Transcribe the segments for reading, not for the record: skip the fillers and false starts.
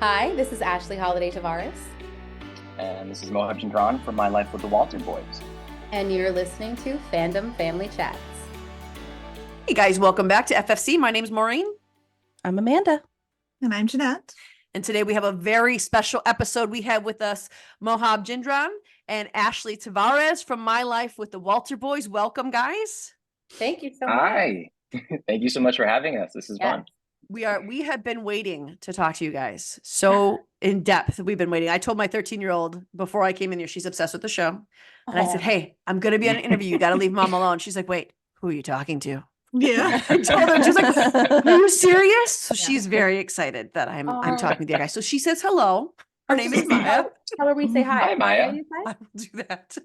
Hi, this is Ashley Holliday Tavares, And this is Moheb Jindran from My Life with the Walter Boys. and you're listening to Fandom Family Chats. Hey guys, welcome back to FFC. My name's Maureen. I'm Amanda. And I'm Jeanette. And today we have a very special episode. We have with us Moheb Jindran and Ashley Tavares from My Life with the Walter Boys. Welcome, guys. Thank you so much. Hi. Thank you so much for having us. This is Yes. fun. We have been waiting to talk to you guys. So in depth, we've been waiting. I told my 13-year-old before I came in here, she's obsessed with the show. And I said, hey, I'm going to be on an interview. You got to leave mom alone. She's like, wait, who are you talking to? Yeah. I told her, she's like, are you serious? So Yeah. she's very excited that I'm Oh. talking to you guys. So she says hello. Her name is Maya. Tell her we say hi. Hi, Maya. you say? I will do that.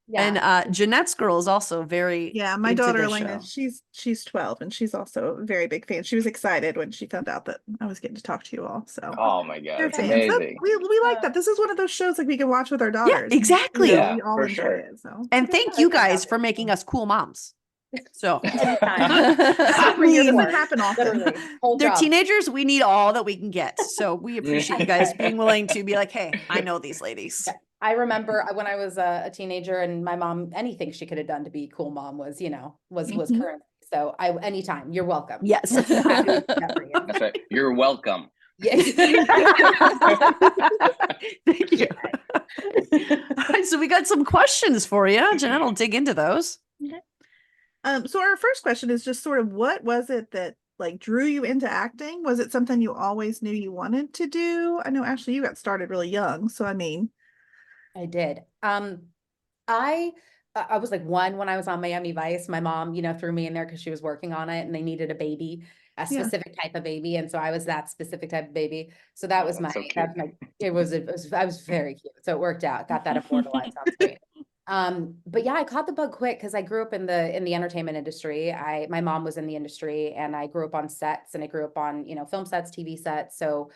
Yeah. And Jeanette's girl is also very Yeah. My into daughter the Elena, show. she's 12 and she's also a very big fan. She was excited when she found out that I was getting to talk to you all. So Oh my God. they're It's fans. That- amazing. we like that. This is one of those shows like we can watch with our daughters. exactly. Yeah, We all for enjoy sure. it. So And thank you guys for making us cool moms. So Anytime. for you, this mean, doesn't happen often. Literally. Whole they're job. teenagers. We need all that we can get. So we appreciate you guys being willing to be like, hey, I know these ladies. Yeah. I remember when I was a teenager and my mom, anything she could have done to be a cool mom was Mhm. current. So anytime, you're welcome. Yes. Happy to do that for you. That's right. You're welcome. Yes. Thank you. All right, so we got some questions for you. Jeanette will dig into those. So our first question is just sort of what was it that like drew you into acting? Was it something you always knew you wanted to do? I know Ashley, you got started really young, so I mean, I did. I was like one when I was on Miami Vice. My mom, threw me in there because she was working on it and they needed a baby, a Yeah. specific type of baby. And so I was that specific type of baby. So that Oh, was that's so I was very cute. So it worked out. Got that immortalized on screen. But yeah, I caught the bug quick because I grew up in the entertainment industry. My mom was in the industry and I grew up on sets and I grew up on, film sets, TV sets. So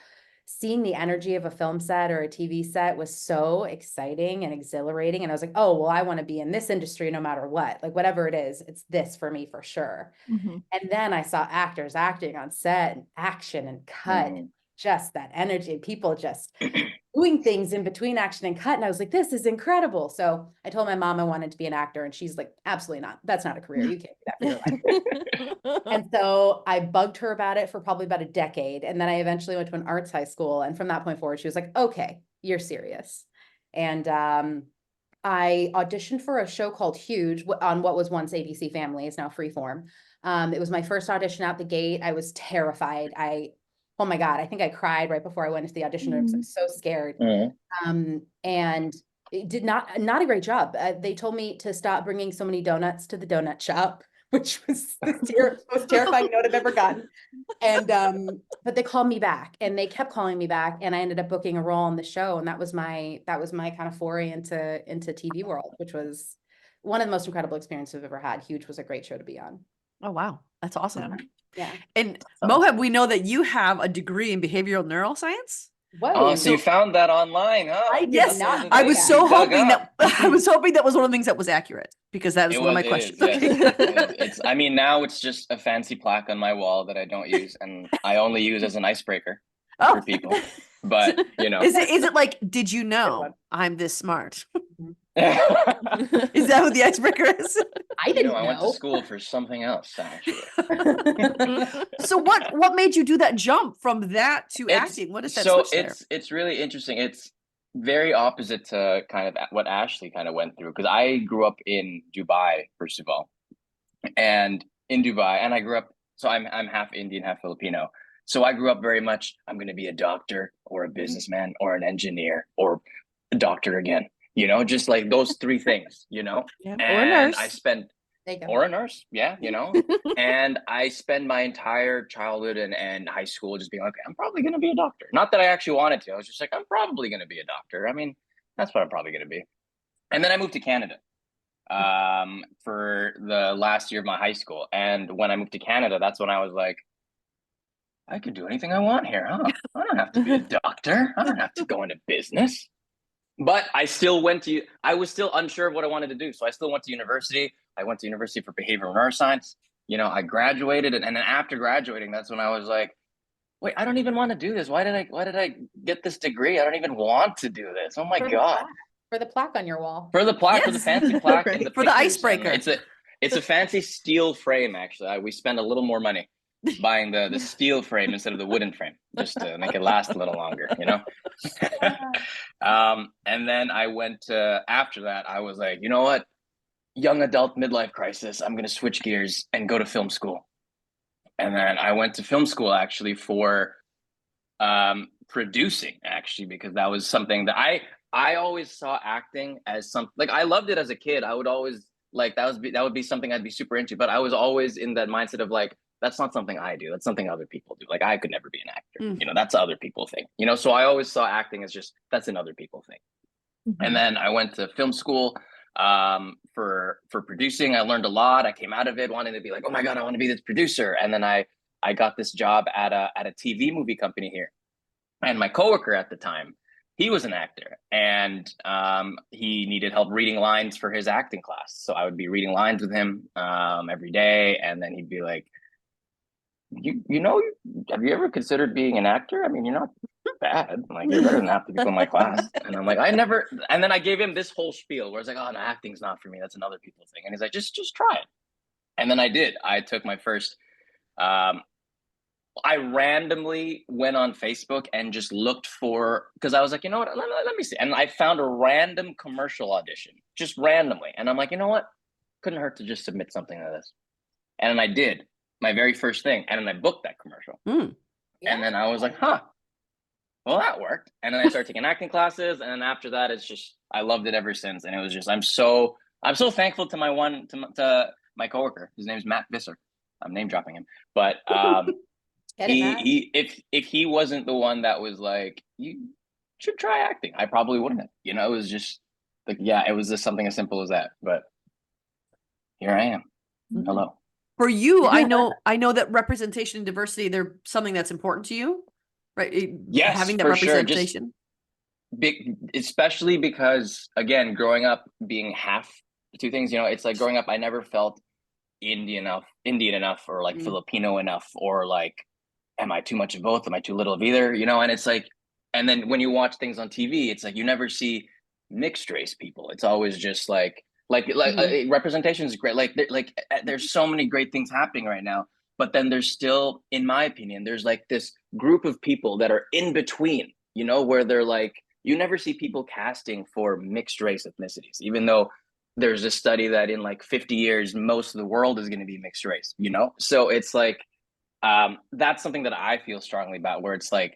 seeing the energy of a film set or a TV set was so exciting and exhilarating. And I was like, oh, well, I want to be in this industry no matter what, like whatever it is, it's this for me for sure. mhm. And then I saw actors acting on set and action and cut, Mhm. just that energy, people just doing things in between action and cut. And I was like, this is incredible. So I told my mom I wanted to be an actor and she's like, absolutely not. That's not a career. You can't do that for your life. And so I bugged her about it for probably about a decade. And then I eventually went to an arts high school. And from that point forward, she was like, okay, you're serious. And I auditioned for a show called Huge on what was once ABC Family, is now Freeform. It was my first audition out the gate. I was terrified. Oh my God, I think I cried right before I went into the audition room because I was so scared. Mhm. And it did not a great job. They told me to stop bringing so many donuts to the donut shop, which was the most terrifying note I've ever gotten. And but they called me back and they kept calling me back and I ended up booking a role on the show. And that was my kind of foray into TV world, which was one of the most incredible experiences I've ever had. Huge was a great show to be on. Oh, wow. That's awesome. Yeah. And Awesome. Moheb, we know that you have a degree in behavioral neuroscience. Whoa. Oh, so you found that online, huh? I did Yes, not I know was that. so Dug hoping up. that I was hoping that was one of the things that was accurate because that is It one of was- my it is, questions. yes. It's I mean, now it's just a fancy plaque on my wall that I don't use and I only use as an icebreaker Oh. for people. But Is it like, did you one. know I'm this smart? you Is that what the icebreaker is? I didn't know, I went to know. school for something else, actually. So what made you do that jump from that to acting? What is that So switch there? it's really interesting. It's very opposite to kind of what Ashley kind of went through because I grew up in Dubai, first of all, and in Dubai, and I grew up. So I'm half Indian, half Filipino. So I grew up very much. I'm going to be a doctor or a businessman or an engineer or a doctor again. Just like those three things. Yeah. And Or a nurse. I spent. There you go. Or a nurse, yeah, and I spend my entire childhood and high school just being like, I'm probably going to be a doctor. Not that I actually wanted to. I was just like, I'm probably going to be a doctor. I mean, that's what I'm probably going to be. And then I moved to Canada for the last year of my high school. And when I moved to Canada, that's when I was like, I could do anything I want here, huh? I don't have to be a doctor. I don't have to go into business. But I was still unsure of what I wanted to do. So I still went to university. I went to university for behavioral neuroscience. I graduated. And then after graduating, that's when I was like, wait, I don't even want to do this. Why did I get this degree? I don't even want to do this. Oh my For the God. plaque- For the plaque on your wall. For the plaque, for the Yes. fancy plaque and the For the pictures, and icebreaker. it's a fancy steel frame, actually. We spend a little more money buying the steel frame instead of the wooden frame, just to make it last a little longer, you know? And then I went after that, I was like, you know what? Young adult midlife crisis. I'm going to switch gears and go to film school. And then I went to film school actually for producing, actually, because that was something that I always saw acting as something, like, I loved it as a kid. I would always like that would be something I'd be super into, but I was always in that mindset of like, that's not something I do. That's something other people do. Like, I could never be an actor. You know, that's other people thing. You know, so I always saw acting as just, that's an other people thing. And then I went to film school for producing. I learned a lot. I came out of it wanting to be like, oh my God, I want to be this producer. And then I got this job at a TV movie company here. And my coworker at the time, he was an actor, and he needed help reading lines for his acting class. So I would be reading lines with him every day, and then he'd be like, you know, have you ever considered being an actor? I mean, you're not bad. Like, you're better than half the people in my class. And I'm like, I never. And then I gave him this whole spiel where it's like, oh no, acting's not for me. That's another people thing. And he's like, just try it. And then I did. I took my first. I randomly went on Facebook and just looked for, because I was like, you know what, let me see. And I found a random commercial audition, just randomly. And I'm like, you know what, couldn't hurt to just submit something to this. And then I did my very first thing. And then I booked that commercial. And then I was like, huh, well, that worked. And then I started taking acting classes. And then after that, it's just, I loved it ever since. And it was just, I'm so thankful to my coworker. His name's Matt Visser. I'm name dropping him. But if he wasn't the one that was like, you should try acting, I probably wouldn't have. You know, it was just like, yeah, it was just something as simple as that. But here I am. Hello. For you, I know that representation and diversity, they're something that's important to you, right? Yes, having that for sure. representation. Big, especially because, again, growing up being half the two things, you know, it's like growing up, I never felt Indian enough, or like Filipino enough, or like, am I too much of both? Am I too little of either? You know, and it's like, and then when you watch things on TV, it's like you never see mixed race people. It's always just like representation is great. Like there's so many great things happening right now, but then there's still, in my opinion, there's like this group of people that are in between, you know, where they're like, you never see people casting for mixed race ethnicities, even though there's a study that in like 50 years, most of the world is going to be mixed race, you know? So it's like, that's something that I feel strongly about, where it's like,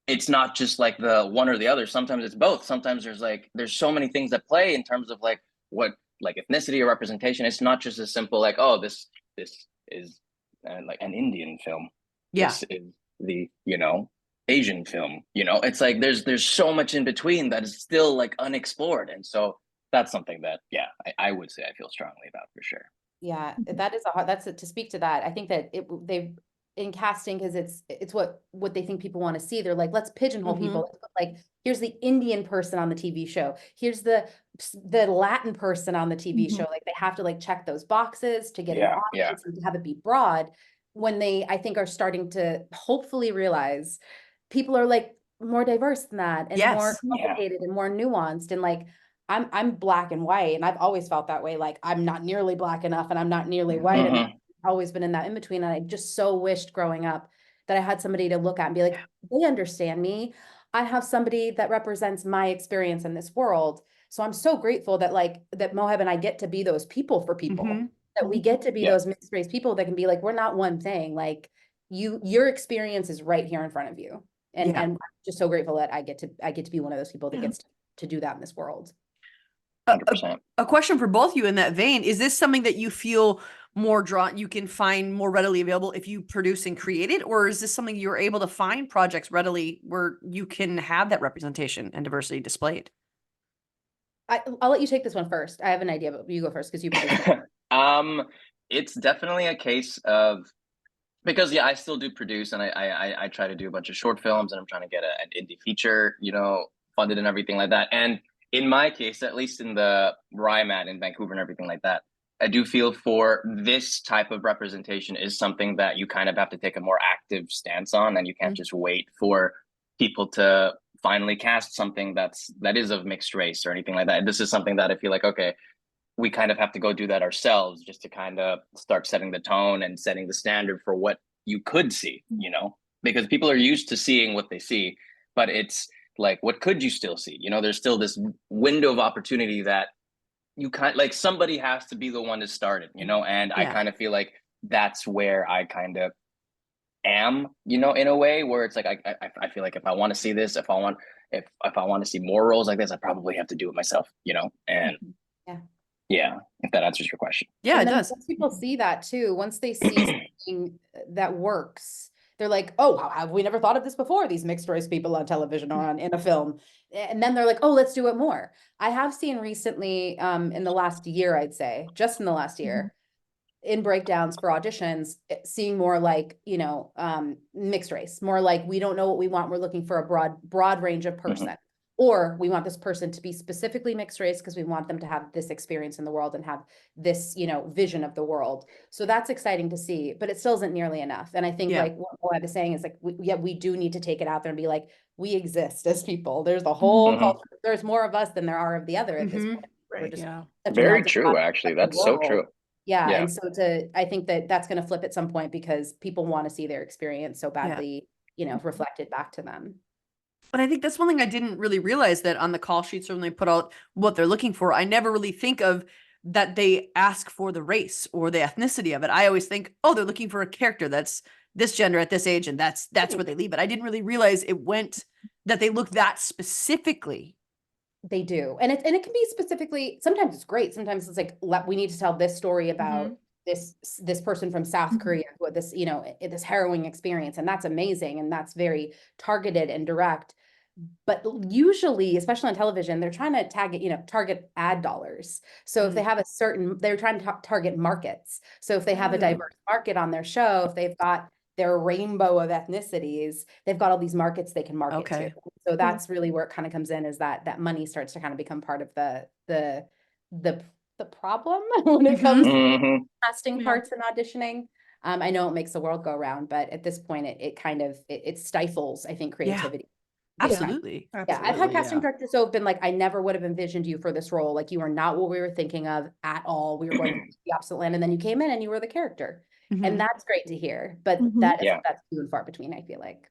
it's not just like the one or the other. Sometimes it's both. Sometimes there's so many things that play in terms of like what, like ethnicity or representation. It's not just as simple like, oh, this is like an Indian film. Yeah. This is the, you know, Asian film, you know, it's like, there's so much in between that is still like unexplored. And so that's something that, yeah, I would say I feel strongly about for sure. Yeah, that is to speak to that. I think that they've in casting, because it's what they think people want to see. They're like, let's pigeonhole people. Like, here's the Indian person on the TV show. Here's the Latin person on the TV show. Like, they have to like check those boxes to get an audience and to have it be broad. When they, I think, are starting to hopefully realize people are like more diverse than that, and more complicated and more nuanced, and like, I'm black and white, and I've always felt that way. Like, I'm not nearly black enough, and I'm not nearly white enough. I've always been in that in between. And I just so wished growing up that I had somebody to look at and be like, they understand me. I have somebody that represents my experience in this world. So I'm so grateful that that Moheb and I get to be those people for people, that we get to be those mixed race people that can be like, we're not one thing. Like, your experience is right here in front of you. And I'm just so grateful that I get to be one of those people that gets to do that in this world. A question for both of you in that vein. Is this something that you feel more drawn, you can find more readily available if you produce and create it? Or is this something you're able to find projects readily where you can have that representation and diversity displayed? I'll let you take this one first. I have an idea, but you go first because you produced it. It's definitely a case of, because I still do produce, and I try to do a bunch of short films, and I'm trying to get an indie feature, you know, funded and everything like that. And in my case, at least in where I'm at in Vancouver and everything like that, I do feel for this type of representation is something that you kind of have to take a more active stance on, and you can't just wait for people to finally cast something that is of mixed race or anything like that. This is something that I feel like, okay, we kind of have to go do that ourselves, just to kind of start setting the tone and setting the standard for what you could see, you know, because people are used to seeing what they see, but it's like, what could you still see? You know, there's still this window of opportunity that you kind like, somebody has to be the one to start it, you know, and I kind of feel like that's where I kind of am, you know, in a way where it's like, I feel like if I want to see this, if I want to see more roles like this, I probably have to do it myself, you know, and yeah, if that answers your question. Yeah, And it then does. once people see that too, once they see something that works, they're like, oh, how have we never thought of this before? These mixed race people on television or in a film. And then they're like, oh, let's do it more. I have seen recently, in the last year, I'd say, just in the last year, in breakdowns for auditions, seeing more like, you know, mixed race, more like, we don't know what we want. We're looking for a broad range of person. Or we want this person to be specifically mixed race because we want them to have this experience in the world and have this, you know, vision of the world. So that's exciting to see, but it still isn't nearly enough. And I think like what I was saying is like, we do need to take it out there and be like, we exist as people. There's a whole culture. There's more of us than there are of the other at this point. We're just very true, actually. That's so true. Yeah. And so I think that that's going to flip at some point because people want to see their experience so badly, you know, reflected back to them. But I think that's one thing I didn't really realize, that on the call sheets when they put out what they're looking for, I never really think of that they ask for the race or the ethnicity of it. I always think, oh, they're looking for a character that's this gender at this age, and that's where they leave it. I didn't really realize that they look that specifically. They do. And it can be specifically, sometimes it's great. Sometimes it's like, we need to tell this story about this person from South Korea who had this, you know, this harrowing experience. And that's amazing. And that's very targeted and direct. But usually, especially on television, they're trying to target ad dollars. So if they have they're trying to target markets. So if they have a diverse market on their show, if they've got their rainbow of ethnicities, they've got all these markets they can market to. So that's really where it kind of comes in, is that money starts to kind of become part of the problem when it comes to casting parts and auditioning. I know it makes the world go round, but at this point, it kind of stifles, I think, creativity. Absolutely. Yeah, I've had casting directors who have been like, I never would have envisioned you for this role. Like, you are not what we were thinking of at all. We were going to the opposite land, and then you came in and you were the character. And that's great to hear. But that's few and far between, I feel like.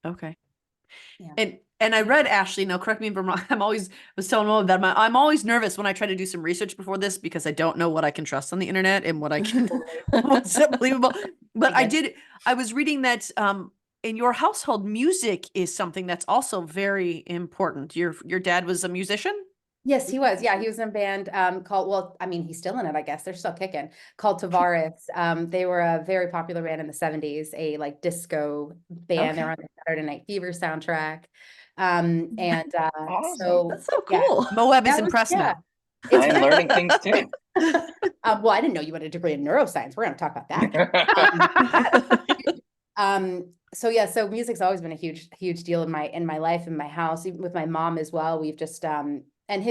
Okay. Yeah. And I read, Ashley, now correct me if I'm wrong, was telling Mo that I'm always nervous when I try to do some research before this, because I don't know what I can trust on the internet and what I can what's believable. But I was reading that in your household, music is something that's also very important. Your dad was a musician? Yes, he was. Yeah, he was in a band called, well, I mean, he's still in it, I guess. They're still kicking, called Tavares. They were a very popular band in the 70s, a like disco band. They were on the Saturday Night Fever soundtrack. Awesome. So that's so cool. Moeb is impressed now. I'm learning things too. Well, I didn't know you had a degree in neuroscience. We're going to talk about that. So yeah, so music's always been a huge deal in my life, in my house, even with my mom as well. We've just and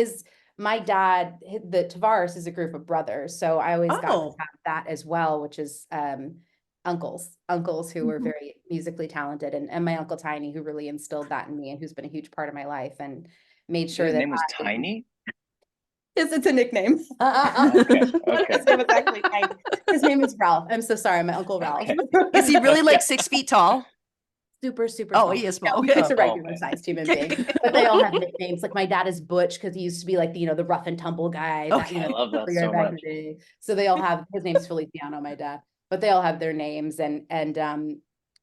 my dad, the Tavares is a group of brothers, so I always got to have that as well, which is uncles who were very musically talented, and my uncle Tiny, who really instilled that in me and who's been a huge part of my life and made sure His that name was Tiny? Yes, it's a nickname. Okay. His name is actually Tiny. His name is Ralph. I'm so sorry, my Uncle Ralph. Is he really like 6 feet tall? Super Oh, small. he is small. No, he's a regular sized human being. But they all have nicknames. Like my dad is Butch because he used to be like the rough and tumble guy. I love that so much. So they all have, his name's Feliciano, my dad. But they all have their names, and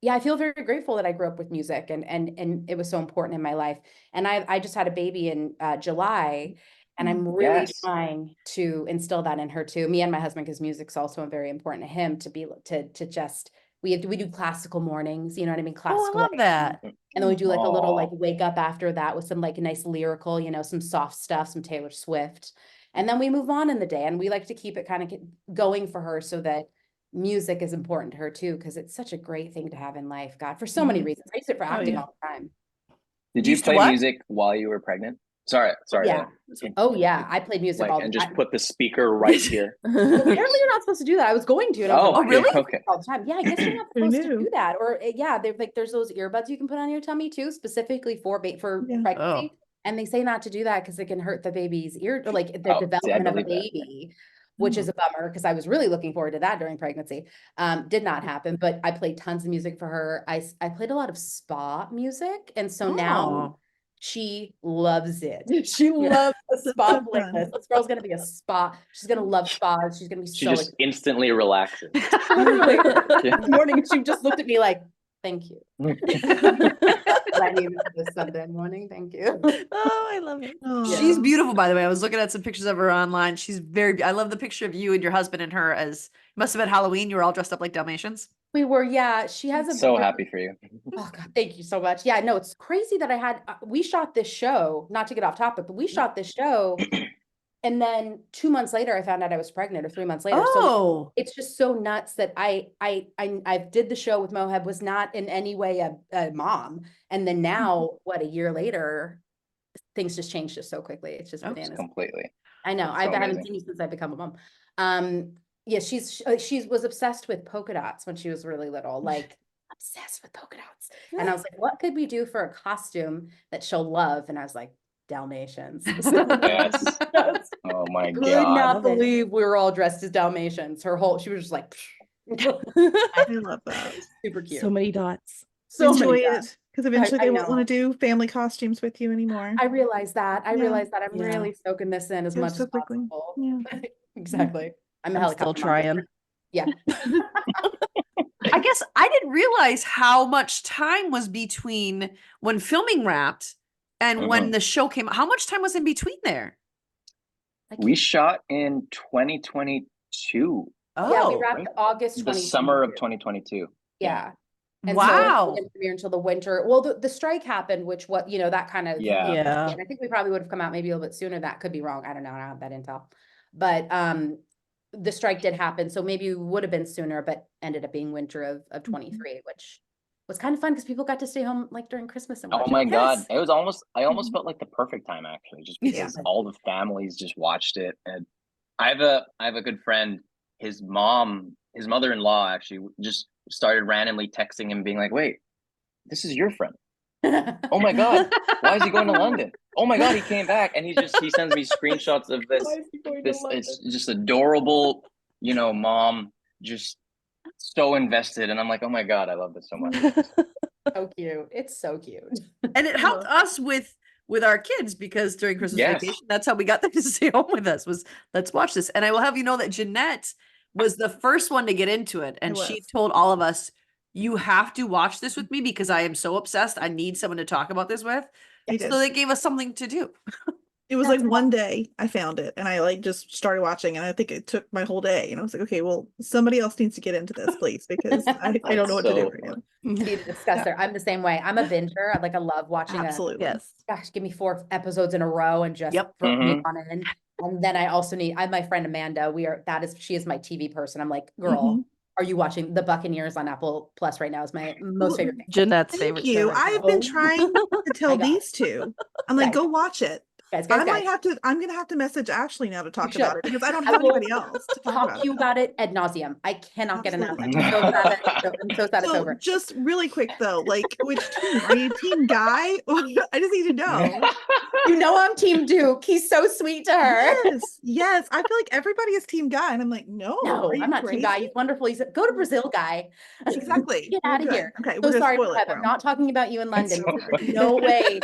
yeah, I feel very grateful that I grew up with music, and it was so important in my life. And I just had a baby in July. And I'm really trying to instill that in her too. Me and my husband, because music's also very important to him, to just, we do classical mornings, you know what I mean? Classical. I love that. And then we do like a little like wake up after that with some like nice lyrical, some soft stuff, some Taylor Swift. And then we move on in the day, and we like to keep it kind of going for her so that music is important to her too, because it's such a great thing to have in life, God, for so many reasons. I use it for acting all the time. Did you play music while you were pregnant? Sorry. Yeah. Oh yeah, I played music all the and just time. put the speaker right here. Apparently you're not supposed to do that. I was going to, and I was Oh, like, really? Okay. all the time. Yeah, I guess you're not Who supposed to knew? do that. Or yeah, there's those earbuds you can put on your tummy too, specifically for Yeah. pregnancy. Oh. And they say not to do that because it can hurt the baby's ear, or like the Oh, see, I development of a believe that. baby, which is a bummer because I was really looking forward to that during pregnancy. Did not happen, but I played tons of music for her. I played a lot of spa music, and so now Oh. she loves it. She loves a spa so fun. playlist. This girl's gonna be a spa. She's gonna love spas. She's gonna be She so just instantly relaxes. literally Yeah. this morning. She just looked at me like, "Thank you." I needed this Sunday morning. Thank you. Oh, I love it. Oh. She's beautiful, by the way. I was looking at some pictures of her online. She's very, I love the picture of you and your husband and her as, must have been Halloween. You were all dressed up like Dalmatians. We were, yeah. She has a So happy for you. Oh God, thank you so much. Yeah, no, it's crazy that I had we shot this show, not to get off topic, but we shot this show, and then 2 months later I found out I was pregnant, or 3 months later. So Oh, it's just so nuts that I did the show with Moheb, was not in any way a mom, and then now what, a year later things just changed just so quickly. It's just bananas. Completely. I know. That's I so haven't amazing. seen you since I become a mom. Yeah, she was obsessed with polka dots when she was really little, like obsessed with polka dots. And I was like, what could we do for a costume that she'll love? And I was like, Dalmatians. Yes. Oh my Could God. not Love it. believe we were all dressed as Dalmatians. She was just like, I love that. super cute. So many dots. So Enjoy many it, dots. because eventually I they won't want know. to do family costumes with you anymore. I realize that. I Yeah. realize that I'm Yeah. really soaking this in as Goes much so as quickly. possible. Yeah. Exactly. I'm a I'm still helicopter mom. trying. Yeah. I guess I didn't realize how much time was between when filming wrapped and when the show came. How much time was in between there? We shot in 2022. Yeah, we Oh, wrapped August The summer of 2022. 2022. Yeah. And so it wow. didn't premiere until the winter. Well, the strike happened, which that kind of Yeah. Yeah. and I think we probably would have come out maybe a little bit sooner. That could be wrong. I don't know. I don't have that intel. But the strike did happen. So maybe we would have been sooner, but ended up being winter of 23, which was kind of fun because people got to stay home like during Christmas and watch Oh my it. God. Yes. It was I almost felt like the perfect time, actually, just Yeah. because all the families just watched it. And I have a good friend, his mother-in-law actually just started randomly texting him being like, wait, this is your friend. Oh my God, why is he going to London? Oh my God, he came back. And he sends me screenshots of it's just adorable, mom, just so invested. And I'm like, oh my God, I love this so much. So cute. It's so cute. And it helped us with our kids because during Christmas Yes. vacation, that's how we got them to stay home with us, was let's watch this. And I will have you know that Jeanette was the first one to get into it. And she was. told all of us, you have to watch this with me because I am so obsessed. I need someone to talk about this with. They So did. they gave us something to do. It was like one day I found it and I just started watching, and I think it took my whole day, and I was like, okay, well, somebody else needs to get into this, please, because I don't know what to do right now. We need to discuss there. I'm the same way. I'm a binger. I love watching Absolutely. Yes. gosh, give me 4 episodes in a row and just Yep. throw me Mhm. on it. And then I also I have my friend Amanda. She is my TV person. I'm like, girl, Mhm. are you watching The Buccaneers on Apple Plus right now? Is my most favorite thing. Jeanette's Thank favorite show you. right I've now. been trying to tell got it. these two. I'm like, Guys. go watch it. Guys, I'm gonna have to message Ashley now to talk should. about it, because I don't I have will anybody else to talk Talk about to you it. about it ad nauseum. I cannot get enough. I'm Absolutely. so sad I'm so sad it's So over. just really quick though, like, which team are you? Team Guy? I just need to know. You know I'm Team Duke. He's so sweet to her. Yes. I feel like everybody is Team Guy, and I'm like, no, No, are you I'm not crazy? Team Guy. He's wonderful. He's go to Brazil, Guy. Exactly. Get We're out of good. here. Okay, So we're gonna sorry, spoil it Moheb, for I'm him. not talking about you in London. so funny. No way.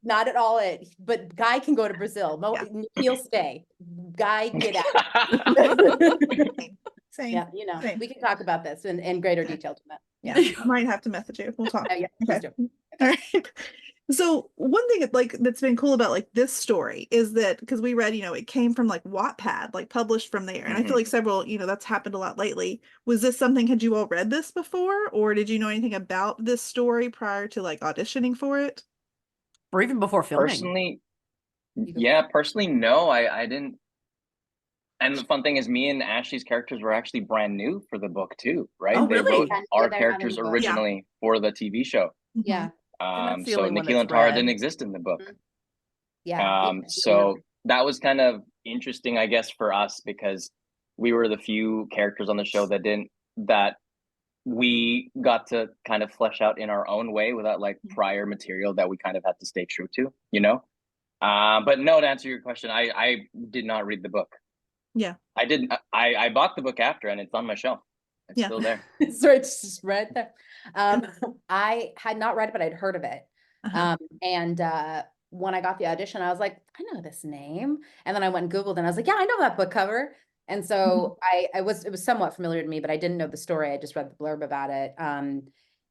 Not at all it. But Guy can go to Brazil. Yeah. He'll stay. Guy, get out. Same. Yeah, Same. we can talk about this in greater detail to that. Yeah, I might have to message you. We'll talk. Yeah, please Okay. do. All right. So one thing that's been cool about like this story is that, because we read, it came from like Wattpad, like published from there. And I feel like several, that's happened a lot lately. Was this something, had you all read this before, or did you know anything about this story prior to like auditioning for it? Or even before filming. Personally, no, I didn't. And the fun thing is, me and Ashley's characters were actually brand new for the book too, right? Oh, They really? wrote Yeah, our they're not in characters the book. originally for the TV show. Yeah. that's the So only one Nikhail that's and Tara read. didn't exist in the book. Yeah. So that was kind of interesting, I guess, for us because we were the few characters on the show that we got to kind of flesh out in our own way without like prior material that we kind of had to stay true to, you know? But no, to answer your question, I did not read the book. Yeah. I didn't. I bought the book after, and it's on my shelf. It's Yeah. still there. So it's just right there. I had not read it, but I'd heard of it. Uh-huh. And when I got the audition, I was like, I know this name. And then I went and Googled and I was like, yeah, I know that book cover. And so it was somewhat familiar to me, but I didn't know the story. I just read the blurb about it.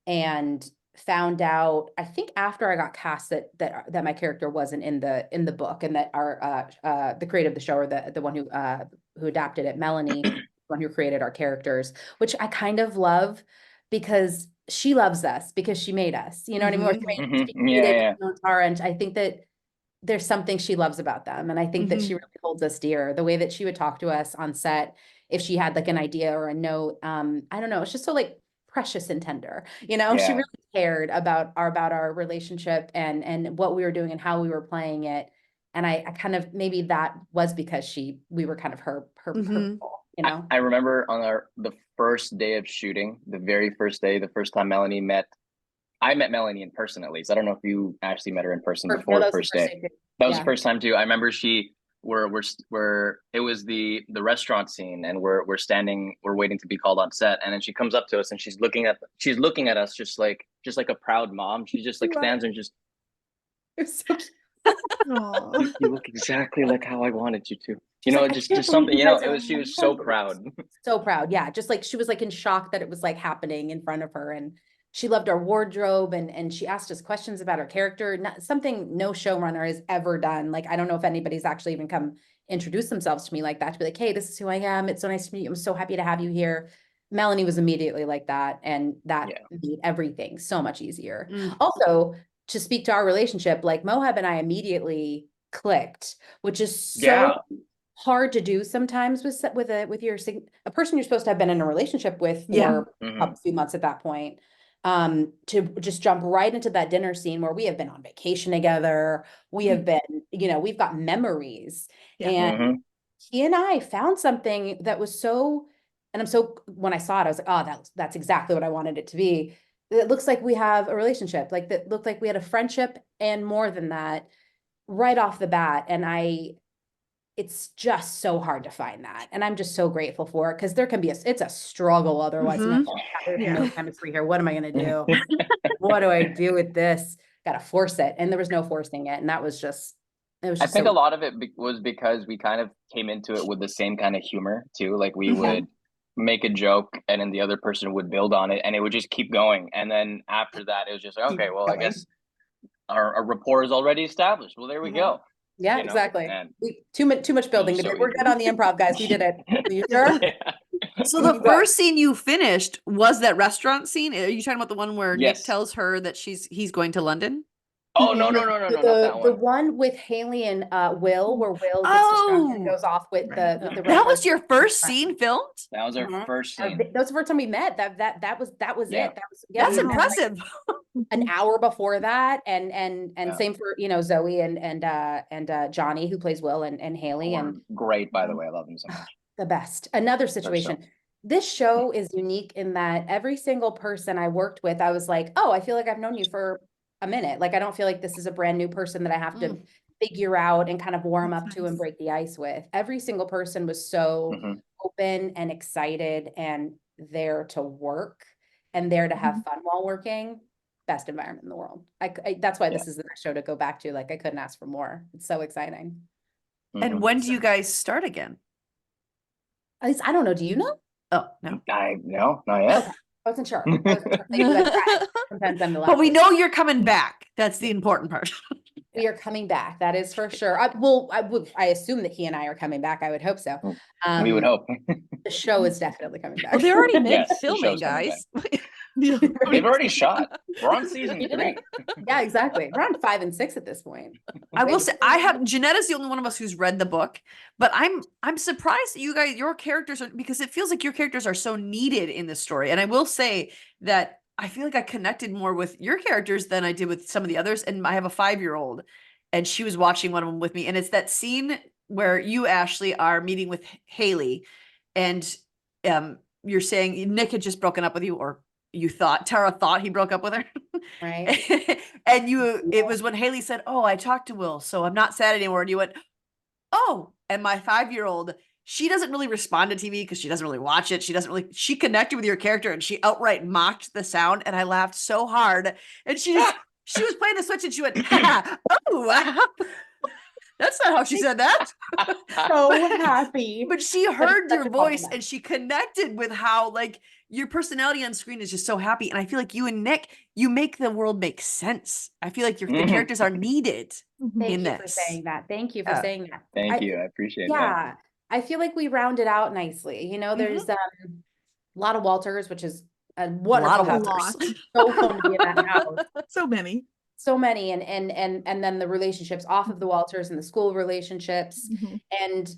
And found out, I think after I got cast that my character wasn't in the book, and that our the creator of the show, or the one who adapted it, Melanie, the one who created our characters, which I kind of love because she loves us because she made us. You know what I mean? Or she made us be created, Tara, and I think that there's something she loves about them. And I think that she really holds us dear. The way that she would talk to us on set, if she had like an idea or a note, I don't know, it's just so like precious and tender, you know. She really cared about our relationship and what we were doing and how we were playing it. And I kind of, maybe that was because we were kind of her people, you know. I remember on the first day of shooting, the very first day, the first time I met Melanie in person, at least. I don't know if you actually met her in person before the first day. That was the first time too. I remember it was the restaurant scene, and we're waiting to be called on set, and then she comes up to us and she's looking at us just like a proud mom. She just like stands and just, it's so you look exactly like how I wanted you to. You know, just something, you know, she was so proud. So proud. Yeah. Just like she was like in shock that it was like happening in front of her. And she loved our wardrobe, and she asked us questions about her character, something no showrunner has ever done. Like, I don't know if anybody's actually even come introduce themselves to me like that, to be like, hey, this is who I am. It's so nice to meet you. I'm so happy to have you here. Melanie was immediately like that. And that made everything so much easier. Also, to speak to our relationship, like Moheb and I immediately clicked, which is so hard to do sometimes with a person you're supposed to have been in a relationship with for a few months at that point. To just jump right into that dinner scene where we have been on vacation together. We have been, you know, we've got memories. And he and I found something that was when I saw it, I was like, oh, that's exactly what I wanted it to be. It looks like we have a relationship, like that looked like we had a friendship and more than that right off the bat. And it's just so hard to find that. And I'm just so grateful for it, because there can be it's a struggle otherwise. There's no chemistry here. What am I going to do? What do I do with this? Got to force it. And there was no forcing it. And that was just, I think a lot of it was because we kind of came into it with the same kind of humor too. Like we would make a joke and then the other person would build on it and it would just keep going. And then after that, it was just like, okay, well, I guess our rapport is already established. Well, there we go. Yeah, exactly. Too much building to do. We're good on the improv, guys. We did it. Are you sure? So the first scene you finished was that restaurant scene. Are you talking about the one where Nick tells her that he's going to London? Oh, no, not that one. The one with Haley and Will, where Will gets distracted and goes off with the That was your first scene filmed? That was our first scene. That was the first time we met. That was it. That's impressive. Like an hour before that, and same for Zoe and Johnny, who plays Will, and Haley, and great, by the way. I love them so much. The best. Another situation. This show is unique in that every single person I worked with, I was like, oh, I feel like I've known you for a minute. Like, I don't feel like this is a brand new person that I have to figure out and kind of warm up to and break the ice with. Every single person was so open and excited and there to work and there to have fun while working. Best environment in the world. That's why this is the next show to go back to. Like, I couldn't ask for more. It's so exciting. And when do you guys start again? I don't know. Do you know? Oh, no. No, not yet. Okay. I wasn't sure. Sometimes I'm the but we know you're coming back. That's the important part. We are coming back. That is for sure. I assume that he and I are coming back. I would hope so. We would hope. The show is definitely coming back. Well, they're already mid-filming, guys. They've already shot. We're on season 3. Yeah, exactly. We're on 5 and 6 at this point. I will say, Jeanetta's the only one of us who's read the book, but I'm surprised that you guys, your characters are, because it feels like your characters are so needed in this story. And I will say that I feel like I connected more with your characters than I did with some of the others. And I have a 5-year-old. and she was watching one of them with me. And it's that scene where you, Ashley, are meeting with Haley, and you're saying Nick had just broken up with you, or Tara thought he broke up with her. Right. And it was when Haley said, "Oh, I talked to Will, so I'm not sad anymore." And you went, "Oh," and my 5-year-old, she doesn't really respond to TV because she doesn't really watch it. She connected with your character, and she outright mocked the sound. And I laughed so hard. And she was playing the Switch, and she went, "Oh, wow." That's not how she said that. So happy. But she That is heard such your a voice, compliment. and she connected with how, like, your personality on screen is just so happy. And I feel like you and Nick, you make the world make sense. I feel like the characters are needed Thank in you for this. saying that. Thank you for saying that. Thank you. I appreciate that. Yeah, I feel like we rounded out nicely. You know, there's a lot of Walters, which is a wonderful lot of house. Walters. So fun to be in that house. So many. So many, and then the relationships off of the Walters and the school relationships. And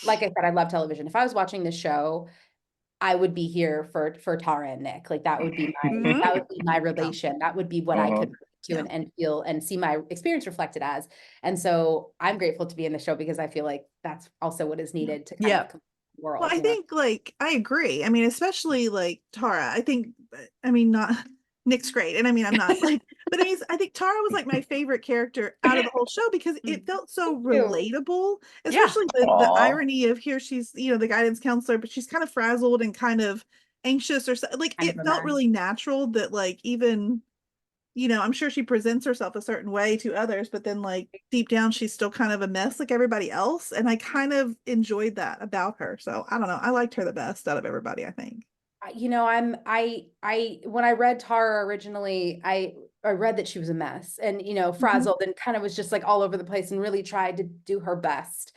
like I said, I love television. If I was watching this show, I would be here for Tara and Nick. Like that would be my relation. That would be what I could to and feel and see my experience reflected as. And so I'm grateful to be in the show because I feel like that's also what is needed to kind of complete the world. Well, I think like I agree. I mean, especially like Tara. I mean, not Nick's great, and I mean, I'm not like, but I think Tara was like my favorite character out of the whole show because it felt so relatable, especially the irony of here she's, you know, the guidance counselor, but she's kind of frazzled and kind of anxious or something. Like it felt really natural that like even, you know, I'm sure she presents herself a certain way to others, but then like deep down she's still kind of a mess like everybody else, and I kind of enjoyed that about her. So I don't know, I liked her the best out of everybody, I think. You know, when I read Tara originally, I read that she was a mess and, you know, frazzled and kind of was just like all over the place and really tried to do her best.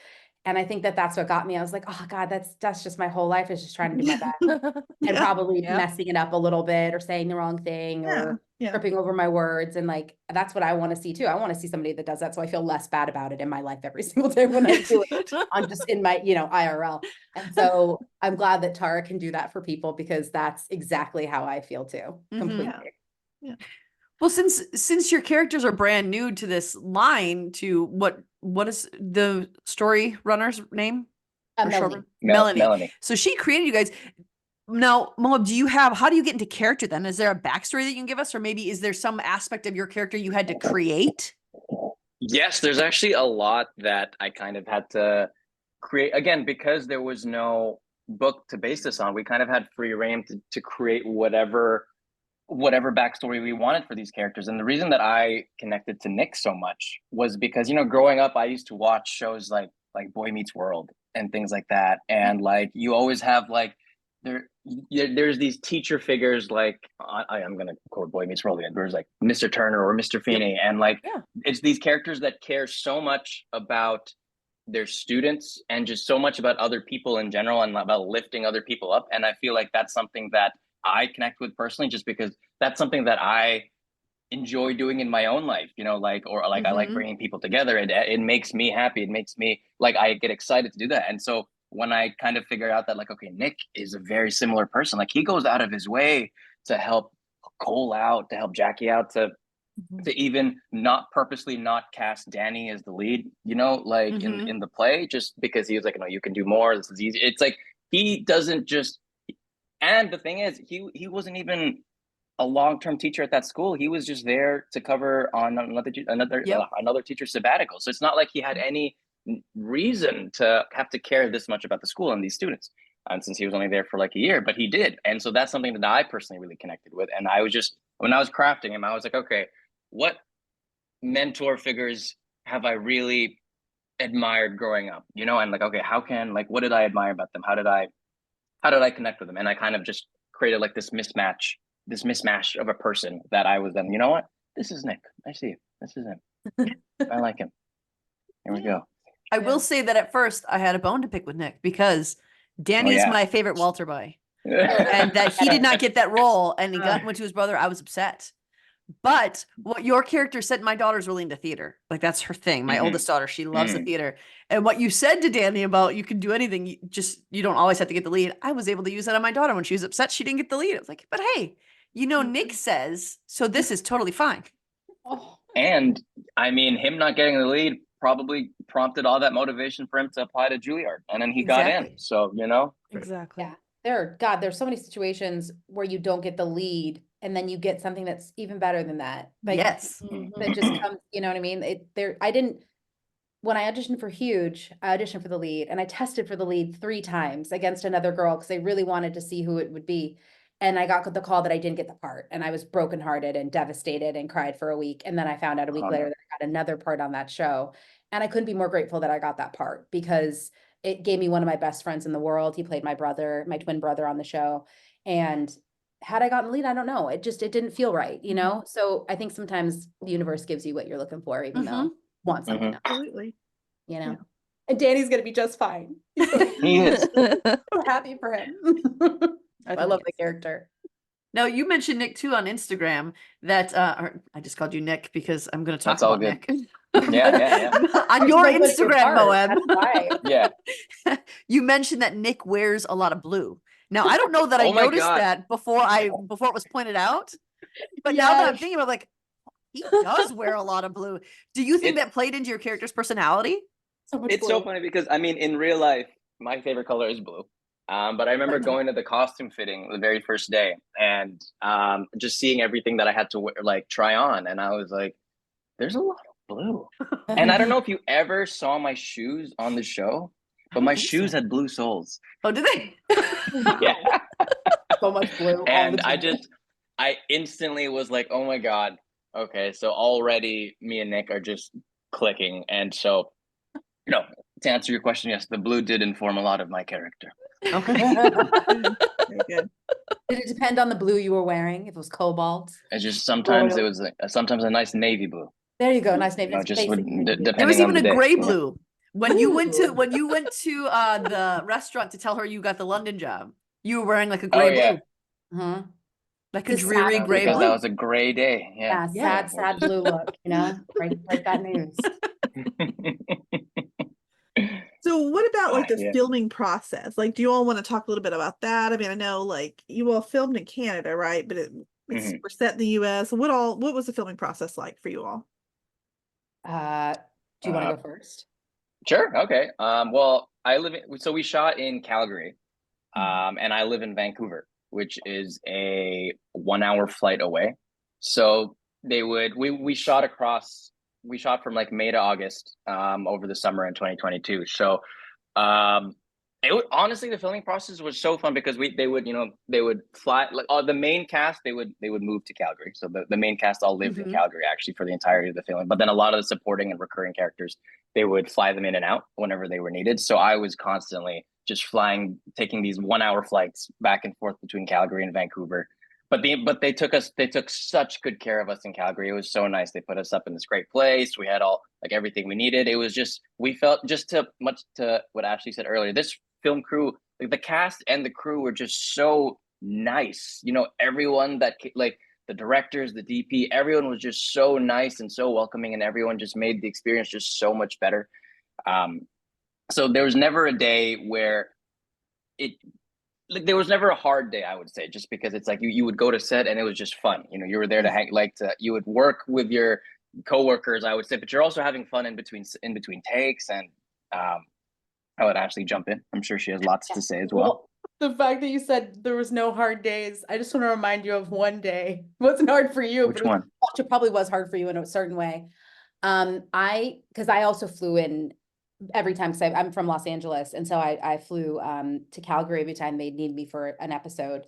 And I think that that's what got me. I was like, oh God, that's just my whole life is just trying to do my best and probably messing it up a little bit or saying the wrong thing or tripping over my words. And like, that's what I want to see too. I want to see somebody that does that. So I feel less bad about it in my life every single day when I do it. I'm just in my, you know, IRL. And so I'm glad that Tara can do that for people because that's exactly how I feel too. Completely. Yeah. Well, since your characters are brand new to this line, to what is the story runner's name? Melanie. So she created you guys. Now, Moheb, how do you get into character then? Is there a backstory that you can give us? Or maybe is there some aspect of your character you had to create? Yes, there's actually a lot that I kind of had to create. Again, because there was no book to base this on, we kind of had free reign to create whatever backstory we wanted for these characters. And the reason that I connected to Nick so much was because, you know, growing up, I used to watch shows like Boy Meets World and things like that. And like, you always have like, there's these teacher figures, like, I'm going to quote Boy Meets World again. There's like Mr. Turner or Mr. Feeney. And like, it's these characters that care so much about their students and just so much about other people in general and about lifting other people up. And I feel like that's something that I connect with personally, just because that's something that I enjoy doing in my own life, you know, like, or like, I like bringing people together. It makes me happy. It makes me like, I get excited to do that. And so when I kind of figured out that like, okay, Nick is a very similar person, like he goes out of his way to help Cole out, to help Jackie out, to even not purposely not cast Danny as the lead, you know, like in the play, just because he was like, no, you can do more. This is easy. It's like, he doesn't just, and the thing is, he wasn't even a long-term teacher at that school. He was just there to cover on another teacher's sabbatical. So it's not like he had any reason to have to care this much about the school and these students. And since he was only there for like a year, but he did. And so that's something that I personally really connected with. And I was just, when I was crafting him, I was like, okay, what mentor figures have I really admired growing up? You know, and like, okay, what did I admire about them? How did I connect with them? And I kind of just created like this mismatch of a person that I was then, you know what? This is Nick. I see you. This is him. I like him. Here we go. I will say that at first I had a bone to pick with Nick because Danny is my favorite Walter boy. And that he did not get that role and he went to his brother. I was upset. But what your character said, my daughter's really into theater. Like that's her thing. My oldest daughter, she loves the theater. And what you said to Danny about you can do anything, you don't always have to get the lead. I was able to use that on my daughter when she was upset. She didn't get the lead. I was like, but hey, you know, Nick says, so this is totally fine. Oh, And I mean, him not getting the lead probably prompted all that motivation for him to apply to Juilliard, and then he got Exactly. in. So, you know, Exactly. Yeah. There's so many situations where you don't get the lead and then you get something that's even better than that. Like Yes. that just comes, you know what I mean? When I auditioned for Huge, I auditioned for the lead and I tested for the lead 3 times against another girl because they really wanted to see who it would be. And I got the call that I didn't get the part, and I was brokenhearted and devastated and cried for a week. And then I found out a week Oh, later no. that I got another part on that show. And I couldn't be more grateful that I got that part because it gave me one of my best friends in the world. He played my brother, my twin brother on the show. And had I gotten the lead, I don't know. It didn't feel right, you know? So I think sometimes the universe gives you what you're looking for, even though you want something else, Absolutely. you know? Yeah. And Danny's gonna be just fine. He is. So happy for him. I think love the yes. character. Now, you mentioned Nick too on Instagram that or I just called you Nick because I'm going to talk That's all about good. Nick. Yeah. On your Like, what's your Instagram, part? Moeb. That's why. Yeah. You mentioned that Nick wears a lot of blue. Now, I don't know that I Oh my noticed God. that before it was pointed out, but now that I'm Yes. thinking about it, like, he does wear a lot of blue. Do you think that played into your character's personality? So much It's blue. so funny because I mean, in real life, my favorite color is blue. But I remember going to the costume fitting the very first day and just seeing everything that I had to wear, like try on, and I was like, "There's a lot of blue." And I don't know if you ever saw my shoes on the show, I but don't my think shoes so. had blue soles. Oh, did they? Yeah, So much blue. and I instantly was like, "Oh my God, okay." So already, me and Nick are just clicking, and so you know, to answer your question, yes, the blue did inform a lot of my character. Okay. Very good. Did it depend on the blue you were wearing? If it was cobalt? It's just sometimes it Royal. was sometimes a nice navy blue. There you go. Nice name. You know, That's just basic. There was depending on even the a day. gray you know? blue. When you went to Ooh. the restaurant to tell her you got the London job, you were wearing like a Oh gray yeah, blue, Mhm. like a It's a dreary sad gray because that blue. was a gray day. Yeah. Yeah, Yeah. sad blue look, you know, break that news. So what about like the Yeah. filming process? Like, do you all want to talk a little bit about that? I mean, I know like you all filmed in Canada, right? But it's Mhm. we're set in the US. What was the filming process like for you all? Do you want to go first? Sure. Okay. Well, so we shot in Calgary, and I live in Vancouver, which is a 1 hour flight away. So we shot from like May to August, over the summer in 2022. So, honestly, the filming process was so fun because they would fly, like the main cast, they would move to Calgary. So the main cast all lived in Calgary actually for the entirety of the filming. But then a lot of the supporting and recurring characters, they would fly them in and out whenever they were needed. So I was constantly just taking these 1 hour flights back and forth between Calgary and Vancouver. But they took such good care of us in Calgary. It was so nice. They put us up in this great place. We had all like everything we needed. It was just, we felt, just to what Ashley said earlier, this film crew, like the cast and the crew, were just so nice. You know, everyone that like the directors, the DP, everyone was just so nice and so welcoming, and everyone just made the experience just so much better. So there was never a day where it, like, there was never a hard day, I would say, just because it's like you would go to set and it was just fun. You know, you were there to hang, you would work with your coworkers, I would say, but you're also having fun in between takes. And I would actually jump in. I'm sure she has lots to say as well. The fact that you said there was no hard days, I just want to remind you of one day. It wasn't hard for you, Which but one? it probably was hard for you in a certain way. Because I also flew in every time, because I'm from Los Angeles, and so I flew to Calgary every time they'd need me for an episode,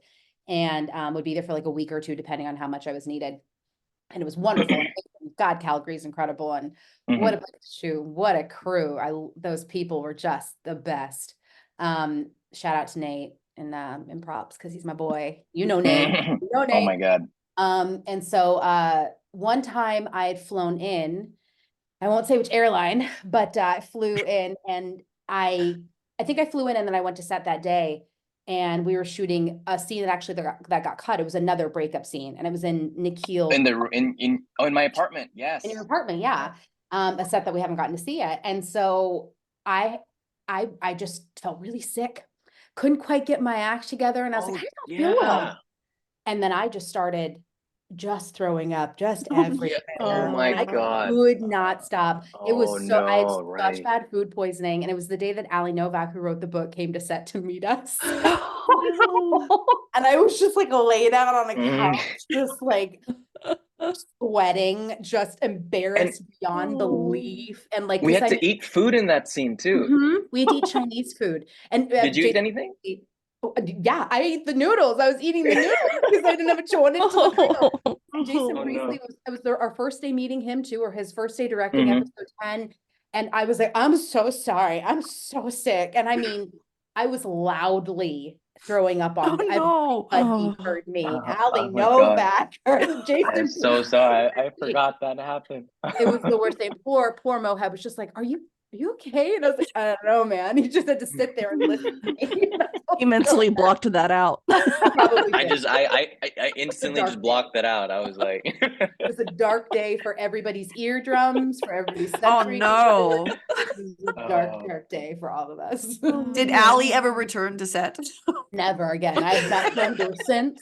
and would be there for like a week or two depending on how much I was needed. And it was wonderful. And God, Calgary's incredible, and what a place to shoot, what a crew. Those people were just the best. Shout out to Nate and props, because he's my boy. You know Nate. You know Nate. Oh my God. And so one time I had flown in, I won't say which airline, but I flew in, and I think I flew in, and then I went to set that day, and we were shooting a scene that actually that got cut. It was another breakup scene, and it was in Nikhail In my apartment. Yes. in your apartment, yeah. A set that we haven't gotten to see yet. And so I just felt really sick, couldn't quite get my act together, and I was like, I don't feel well. And then I just started just throwing up just Oh, everywhere. Oh my I God. could not stop. It Oh was so, I had no, such right. bad food poisoning. And it was the day that Ali Novak, who wrote the book, came to set to meet us. no. And I was just like laid out on a Mm. couch, just like sweating, just embarrassed beyond Oh. belief. And like, We cause had to eat food in that scene too. we had to eat Chinese food. And Did you eat Jason, anything? yeah, I ate the noodles. I was eating the noodles because I didn't have a choice to look real. And Jason Oh, Priestley no. was our first day meeting him too, or his first day directing Mhm. episode 10. And I was like, I'm so sorry. I'm so sick. And I mean, I was loudly throwing up on no. everybody heard me. Oh Ali my God. Novak heard Jason. I'm so sorry. I forgot that happened. It was the worst thing. Poor Moheb was just like, are you okay? And I was like, I don't know, man. He just had to sit there and listen to me. He mentally blocked that out. Probably I did. just I instantly just dark blocked that out. I was like, It was a dark day for everybody's eardrums, for everybody's Oh sensory no. control. It was a dark, Oh. dark day for all of us. Did Yeah. Allie ever return to set? Never again. I have not known her since.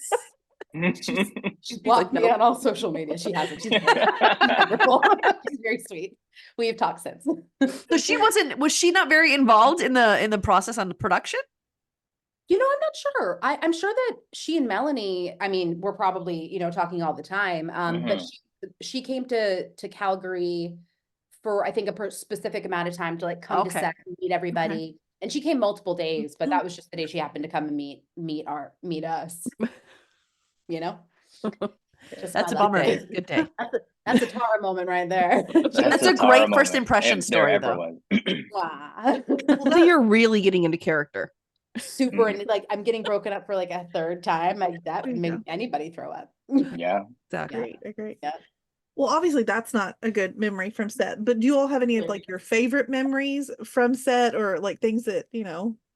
She's blocked like, me nope. on all social media. She hasn't. She's very wonderful. She's very sweet. We've talked since. So was she not very involved in the process on the production? I'm not sure. I'm sure that she and Melanie, I mean, we're probably, talking all the time. But she came to Calgary for, I think, a specific amount of time to like come to Okay. set and meet everybody. And she came multiple days, but that was just the day she happened to come and meet us. Just That's a my luck bummer. day. Good day. That's a Tara moment right there. That's a Tara great moment, first impression if there story, ever though. was. Wow. So you're really getting into character. Super, and like I'm getting broken up for like a third time. Like that would make anybody throw up. Yeah. Exactly. Great. Yeah. Well, obviously that's not a good memory from set, but do you all have any of like your favorite memories from set, or like things that,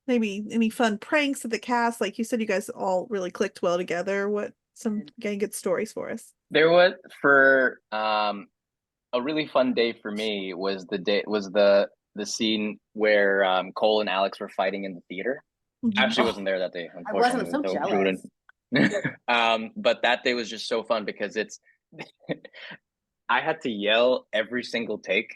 maybe any fun pranks at the cast? Like you said, you guys all really clicked well together. What some good stories for us? There was for a really fun day for me was the scene where Cole and Alex were fighting in the theater. Mhm. Actually wasn't there that day, I wasn't. unfortunately. I'm so jealous. But that day was just so fun because it's I had to yell every single take,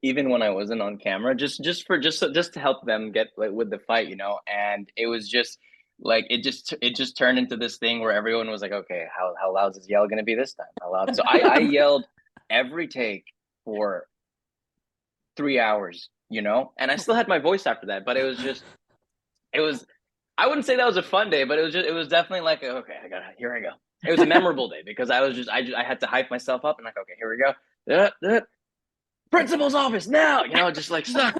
even when I wasn't on camera, just to help them get like with the fight, and it was just like it just turned into this thing where everyone was like, okay, how loud is this yell gonna be this time? How loud? So I yelled every take for 3 hours, and I still had my voice after that, but it was I wouldn't say that was a fun day, but it was definitely like, okay, here I go. It was a memorable day because I had to hype myself up and like, okay, here we go. Principal's office now, just like stuck.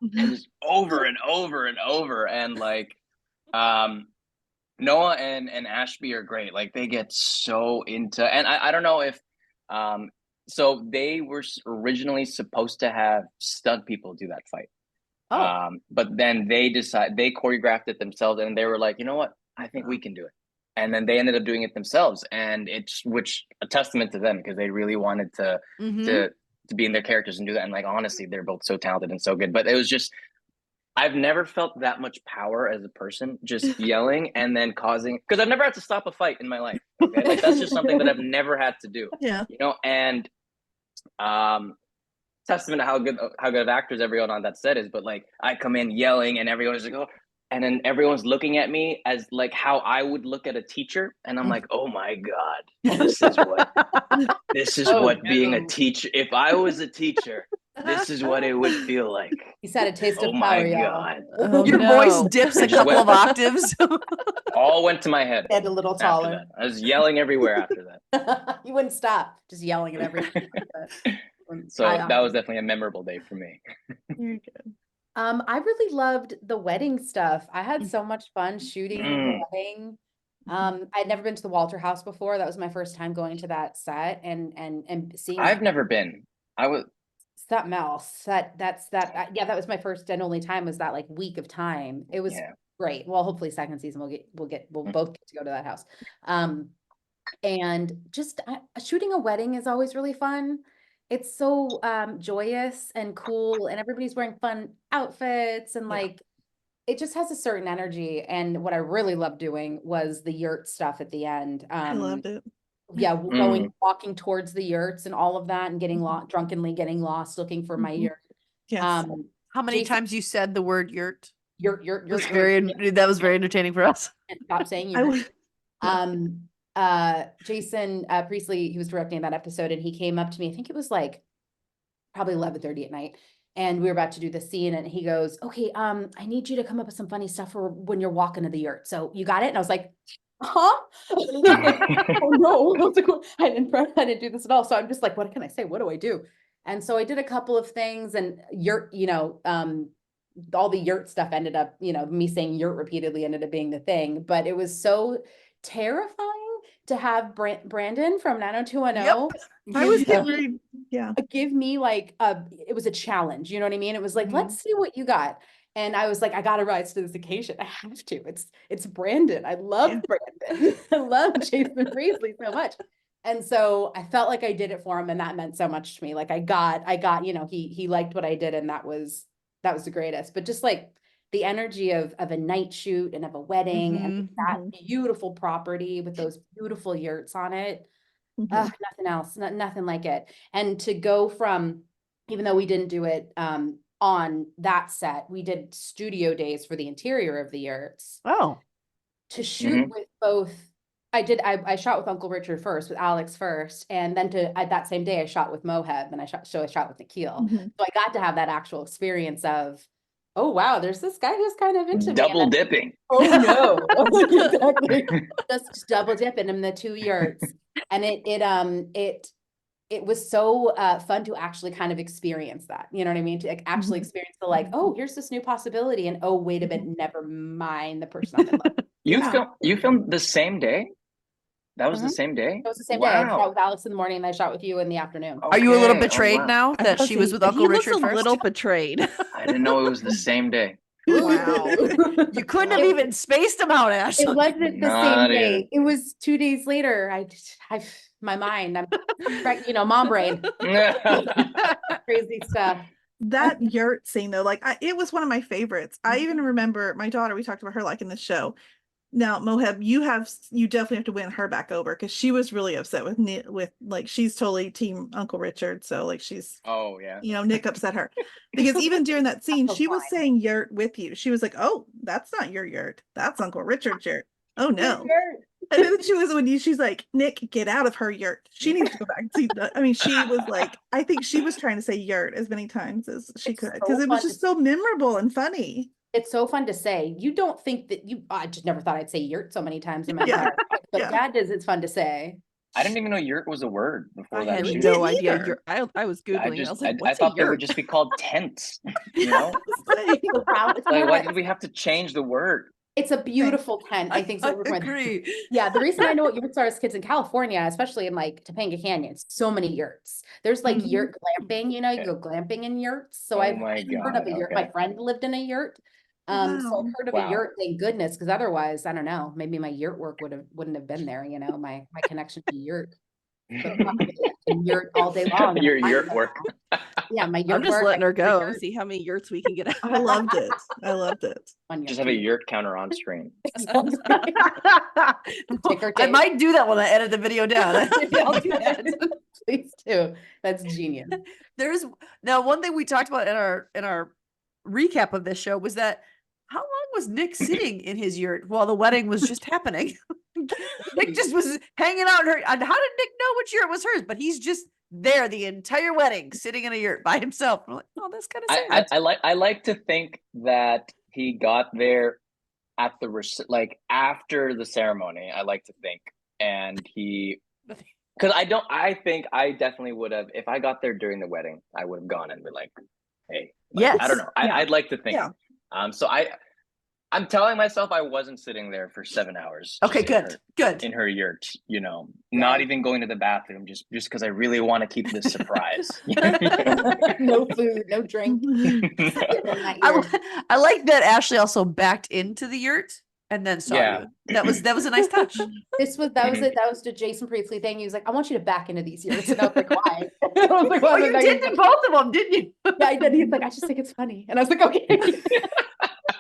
And just over and over and over. And like Noah and Ashby are great. Like they get so into, and I don't know if so they were originally supposed to have stunt people do that fight. But then they choreographed it themselves and they were like, you know what? I think we can do it. And then they ended up doing it themselves. And which a testament to them because they really wanted to be in their characters and do that. And like, honestly, they're both so talented and so good, but it was just, I've never felt that much power as a person, just yelling and then causing, because I've never had to stop a fight in my life. Okay. Like that's just something that I've never had to do. Yeah. And testament to how good of actors everyone on that set is, but like I come in yelling and everyone is like, oh, and then everyone's looking at me as like how I would look at a teacher, and I'm like, oh my God, this is what being a teacher. If I was a teacher, this is what it would feel like. He's had a taste Oh of my power, y'all. God. Oh, Your no. voice dips a couple of octaves. All went to my head. Head a little after taller. that. I was yelling everywhere after that. You wouldn't stop, just yelling at everything. So that was definitely a memorable day for me. Very good. I really loved the wedding stuff. I had so much fun shooting the Mm. wedding. I'd never been to the Walter House before. That was my first time going to that set and seeing I've never been. I was something else. That was my first and only time, was that like week of time. It was great. Well, hopefully second season we'll both get to go to that house. And just shooting a wedding is always really fun. It's so joyous and cool, and everybody's wearing fun outfits, and like it just has a certain energy. And what I really loved doing was the yurt stuff at the end. I loved it. yeah, Mm. walking towards the yurts and all of that and getting lost, drunkenly getting lost, looking for my Mhm. yurt. Yes. How many Jason- times you said the word yurt? Yurt. That was very entertaining for us. And stop saying I yurt. would, Jason Priestley, he was directing that episode, and he came up to me, I think it was like probably 11:30 at night, and we were about to do the scene, and he goes, okay, I need you to come up with some funny stuff for when you're walking to the yurt, so you got it? And I was like, huh? Like, oh no. I was like, I didn't do this at all, so I'm just like, what can I say, what do I do? And so I did a couple of things, and yurt, all the yurt stuff ended up, me saying yurt repeatedly ended up being the thing, but it was so terrifying to have Brandon from 90210 I was give getting me- ready. Yeah. give me like it was a challenge, you know what I mean? It was like, Mhm. let's see what you got. And I was like, I gotta rise to this occasion. I have to. It's Brandon. I love Brandon. I love Jason Priestley so much. And so I felt like I did it for him, and that meant so much to me. Like I got, he liked what I did, and that was the greatest. But just like the energy of a night shoot and of a wedding and that beautiful property with those beautiful yurts on it. Mhm. Nothing else, nothing like it. And to go from, even though we didn't do it on that set, we did studio days for the interior of the yurts. Oh, To shoot with both, I shot with Uncle Richard first, with Alex first, and then that same day I shot with Moheb, and I shot with Nikhail. Mhm. So I got to have that actual experience of, oh wow, there's this guy who's kind of into me. Double dipping. Oh no. Exactly. Just double dipping in the 2 yurts. And it was so fun to actually kind of experience that. You know what I mean? To like, actually experience the like, oh, here's this new possibility, and oh, wait a minute, never mind the person I'm in love with. You filmed the same day? That was the Mhm. same day? It was the same day. I Wow. shot with Alex in the morning, and I shot with you in the afternoon. are you a little Okay. Oh, betrayed wow. now that she was with Uncle He looks Richard a first? little betrayed. I didn't know it was the same day. Wow. You couldn't have even spaced them out, Ashley. It wasn't the Not same day. It was 2 days later. My mind, I'm mom brain, crazy stuff. That yurt scene though, like it was one of my favorites. I even remember my daughter, we talked about her liking the show. Now, Moheb, you definitely have to win her back over, because she was really upset with Nick, like she's totally team Uncle Richard. So like she's, Oh yeah. Nick upset her, because even during that scene, So she was fine. saying yurt with you. She was like, oh, that's not your yurt. That's Uncle Richard's yurt. Oh no. And then she's like, Nick, get out of her yurt. She needs to go back and see I mean, she was like, I think she was trying to say yurt as many times as she It's could, so because it was fun just so memorable and funny. It's so fun to say. You don't think that I just never thought I'd say yurt so many times in my Yeah. entire life, but Yeah. God, it's fun to say. I didn't even know yurt was a word before I that had shoot. didn't no idea. either. I was Googling. I was like, I what's thought a they would yurt? just be called tents. You know? So proud. It's Like, more why like- did we have to change the word? It's a beautiful tent. I think so. agree. Yeah, the reason I know what yurts are as kids in California, especially in like Topanga Canyon, so many yurts. There's like Mhm. yurt glamping, you go glamping in yurts. So Oh I've my heard of a God, yurt. okay. My friend lived in a yurt. So Wow. I've heard of Wow. a yurt, thank goodness, because otherwise, I don't know, maybe my yurt work wouldn't have been there, my connection to yurt. But yurt all day long. Your yurt work. Yeah, my yurt I'm just work, letting I her do go yurt and see how many yurts we can get out. I loved it. I loved it. on Just have a yurt counter on screen. Exactly. Ticker I tape. might do that when I edit the video down. Maybe I'll do that. Please do. That's genius. There's now one thing we talked about in our recap of this show was that how long was Nick sitting in his yurt while the wedding was just happening? Nick just was hanging out in her. And how did Nick know which yurt was hers? But he's just there the entire wedding, sitting in a yurt by himself. I'm like, oh, that's kind of sad. I like to think that he got there at the after the ceremony. I like to think, and he, because I think I definitely would have, if I got there during the wedding, I would have gone and been like, hey, Yes. I don't know. Yeah. I'd like to think. Yeah. So I'm telling myself I wasn't sitting there for 7 hours. Okay, just good. in her yurt, not even going to the bathroom, just because I really want to keep this surprise. No food, no drink. Sitting in that yurt. I like that Ashley also backed into the yurt and then saw Yeah. you. That was a nice touch. That was it. That was the Jason Priestley thing. He was like, I want you to back into these yurts. And I was like, why? I was like, Oh, well, you did to both of them, didn't you? Yeah, I did. He's like, I just think it's funny. And I was like, okay.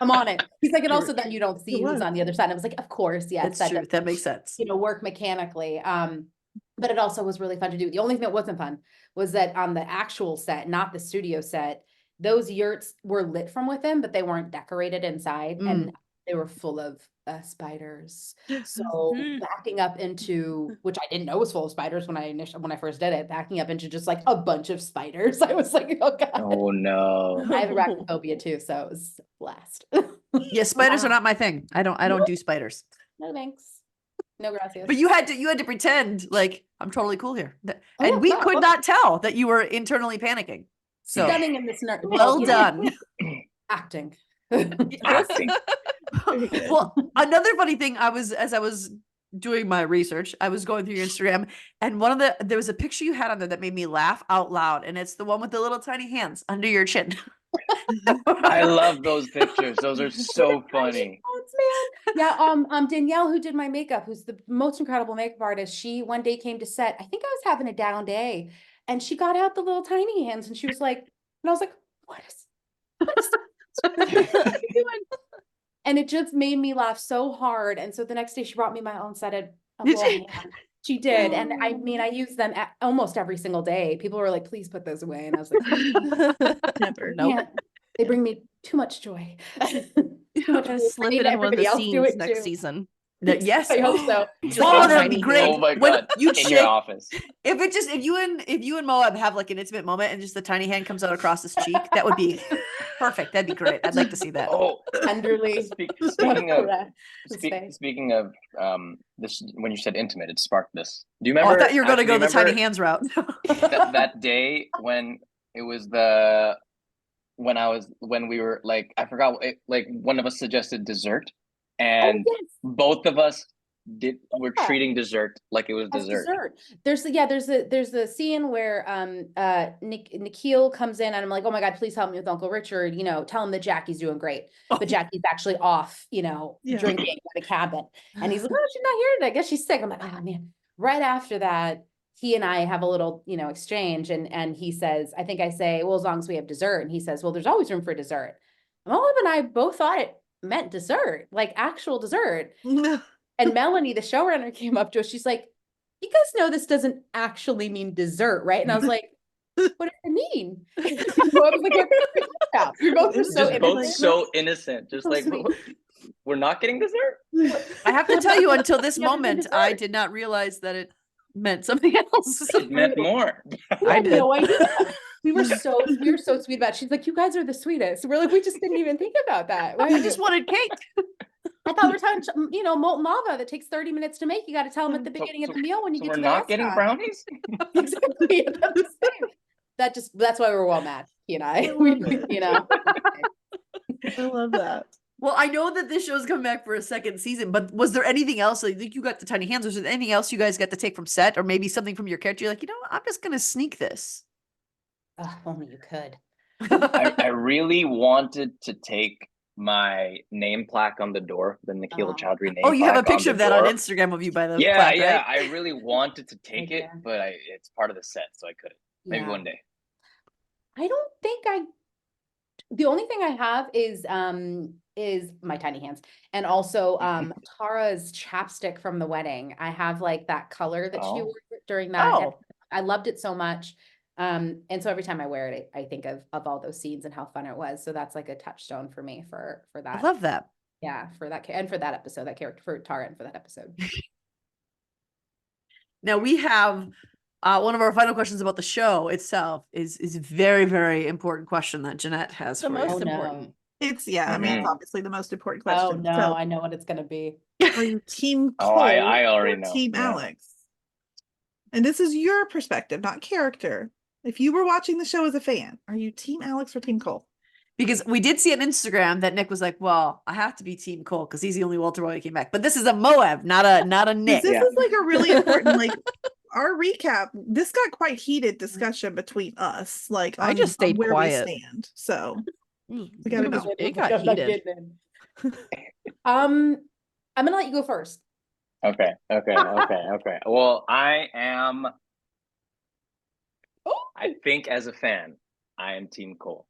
I'm on it. He's like, and also then you don't see It who's was. on the other side. I was like, of course, yes. That's true. does, That makes sense. work mechanically. but it also was really fun to do. The only thing that wasn't fun was that on the actual set, not the studio set, those yurts were lit from within, but they weren't decorated inside, and they were full of spiders. So backing up into, which I didn't know was full of spiders when I first did it, backing up into just like a bunch of spiders. I was like, oh God. Oh no. I have arachnophobia too, so it was a blast. Yeah, spiders are not my thing. I don't do spiders. No thanks. No gracias. But you had to pretend like I'm totally cool here. And Oh, we no. could not tell that you were internally panicking. So Stunning in this well done. Acting. Acting. Well, another funny thing, as I was doing my research, I was going through your Instagram, and there was a picture you had on there that made me laugh out loud, and it's the one with the little tiny hands under your chin. I love those pictures. Those are so funny. Man. Yeah, Danielle, who did my makeup, who's the most incredible makeup artist, she one day came to set. I think I was having a down day, and she got out the little tiny hands, and she was like, and I was like, what is what are you doing? And it just made me laugh so hard. And so the next day she brought me my own set of Did little she? hands. She did. And I mean, I use them almost every single day. People were like, please put those away. And I was like, Never. nope. They bring me too much joy. Too much Gotta joy. slip I it need in one of everybody the else do scenes it next too. season. Yes. I hope so. Just Oh, little that'd be tiny great. Oh my When God. you In shake, your office. if you and Moab have like an intimate moment and just the tiny hand comes out across his cheek, that would be perfect. That'd be great. I'd like to see that. Oh, Tenderly. speaking of His face. speaking of this, when you said intimate, it sparked this. Do you Oh, remember? I thought you were going to actually, go the tiny remember hands route. that day when it was when we were like, I forgot, like one of us suggested dessert, and Oh, yes. both of us were Yeah. treating dessert like it was As dessert. There's a scene where Nikhail comes in and I'm like, oh my God, please help me with Uncle Richard, tell him that Jackie's doing great. But Jackie's actually off, Yeah. drinking at a cabin. And he's like, oh, she's not here today. I guess she's sick. I'm like, oh man. Right after that, he and I have a little, exchange, and he says, I think I say, well, as long as we have dessert. And he says, well, there's always room for dessert. Moab and I both thought it meant dessert, like actual dessert. And Melanie, the showrunner, came up to us. She's like, you guys know this doesn't actually mean dessert, right? And I was like, what does it mean? I was like, you're both Just so both innocent. so innocent. Just So like, sweet. we're not getting dessert? I have to tell you, until this Yeah, moment, dessert. I did not realize that it meant something else. It meant more. I did. had no idea. We were so sweet about it. She's like, you guys are the sweetest. We're like, we just didn't even think about that. I just wanted cake. I thought we were talking, molten lava that takes 30 minutes to make. You got to tell them at the beginning of the meal when you So get we're to the not getting restaurant. brownies? Exactly. That's why we're well mad, he and I. I love that. Well, I know that this show's coming back for a second season, but was there anything else? Like, you got the tiny hands. Was there anything else you guys got to take from set, or maybe something from your character? You're like, I'm just gonna sneak this. Oh, only you could. I really wanted to take my name plaque on the door, the Nikhil Chowdhury name. Oh, you have a plaque picture of that door. on Instagram of you by the Yeah, plaque, yeah. right? I really wanted to take it, Yeah. but it's part of the set, so I couldn't. Maybe Yeah. one day. I don't think the only thing I have is my tiny hands, and also Tara's chapstick from the wedding. I have like that color that she Oh. wore during that. Oh. I loved it so much. And so every time I wear it, I think of all those scenes and how fun it was. So that's like a touchstone for me for that. I love that. Yeah, for that and for that episode, that character for Tara and for that episode. Now we have one of our final questions about the show itself is a very, very important question that Jeanette has The for most you. important. It's I mean, it's obviously the most important Oh question. no, So, I know what it's gonna be. are you team Oh, Cole I already or know. team Yeah. Alex? And this is your perspective, not character. If you were watching the show as a fan, are you team Alex or team Cole? Because we did see on Instagram that Nick was like, well, I have to be team Cole because he's the only Walter Boy who came back. But this is a Moab, not a Nick. This Yeah. is like a really important, like our recap. This got quite heated discussion between us, like I on- just stayed on where quiet. we stand. So We gotta know. It got heated. I'm gonna let you go first. Okay. Well, I think as a fan, I am team Cole.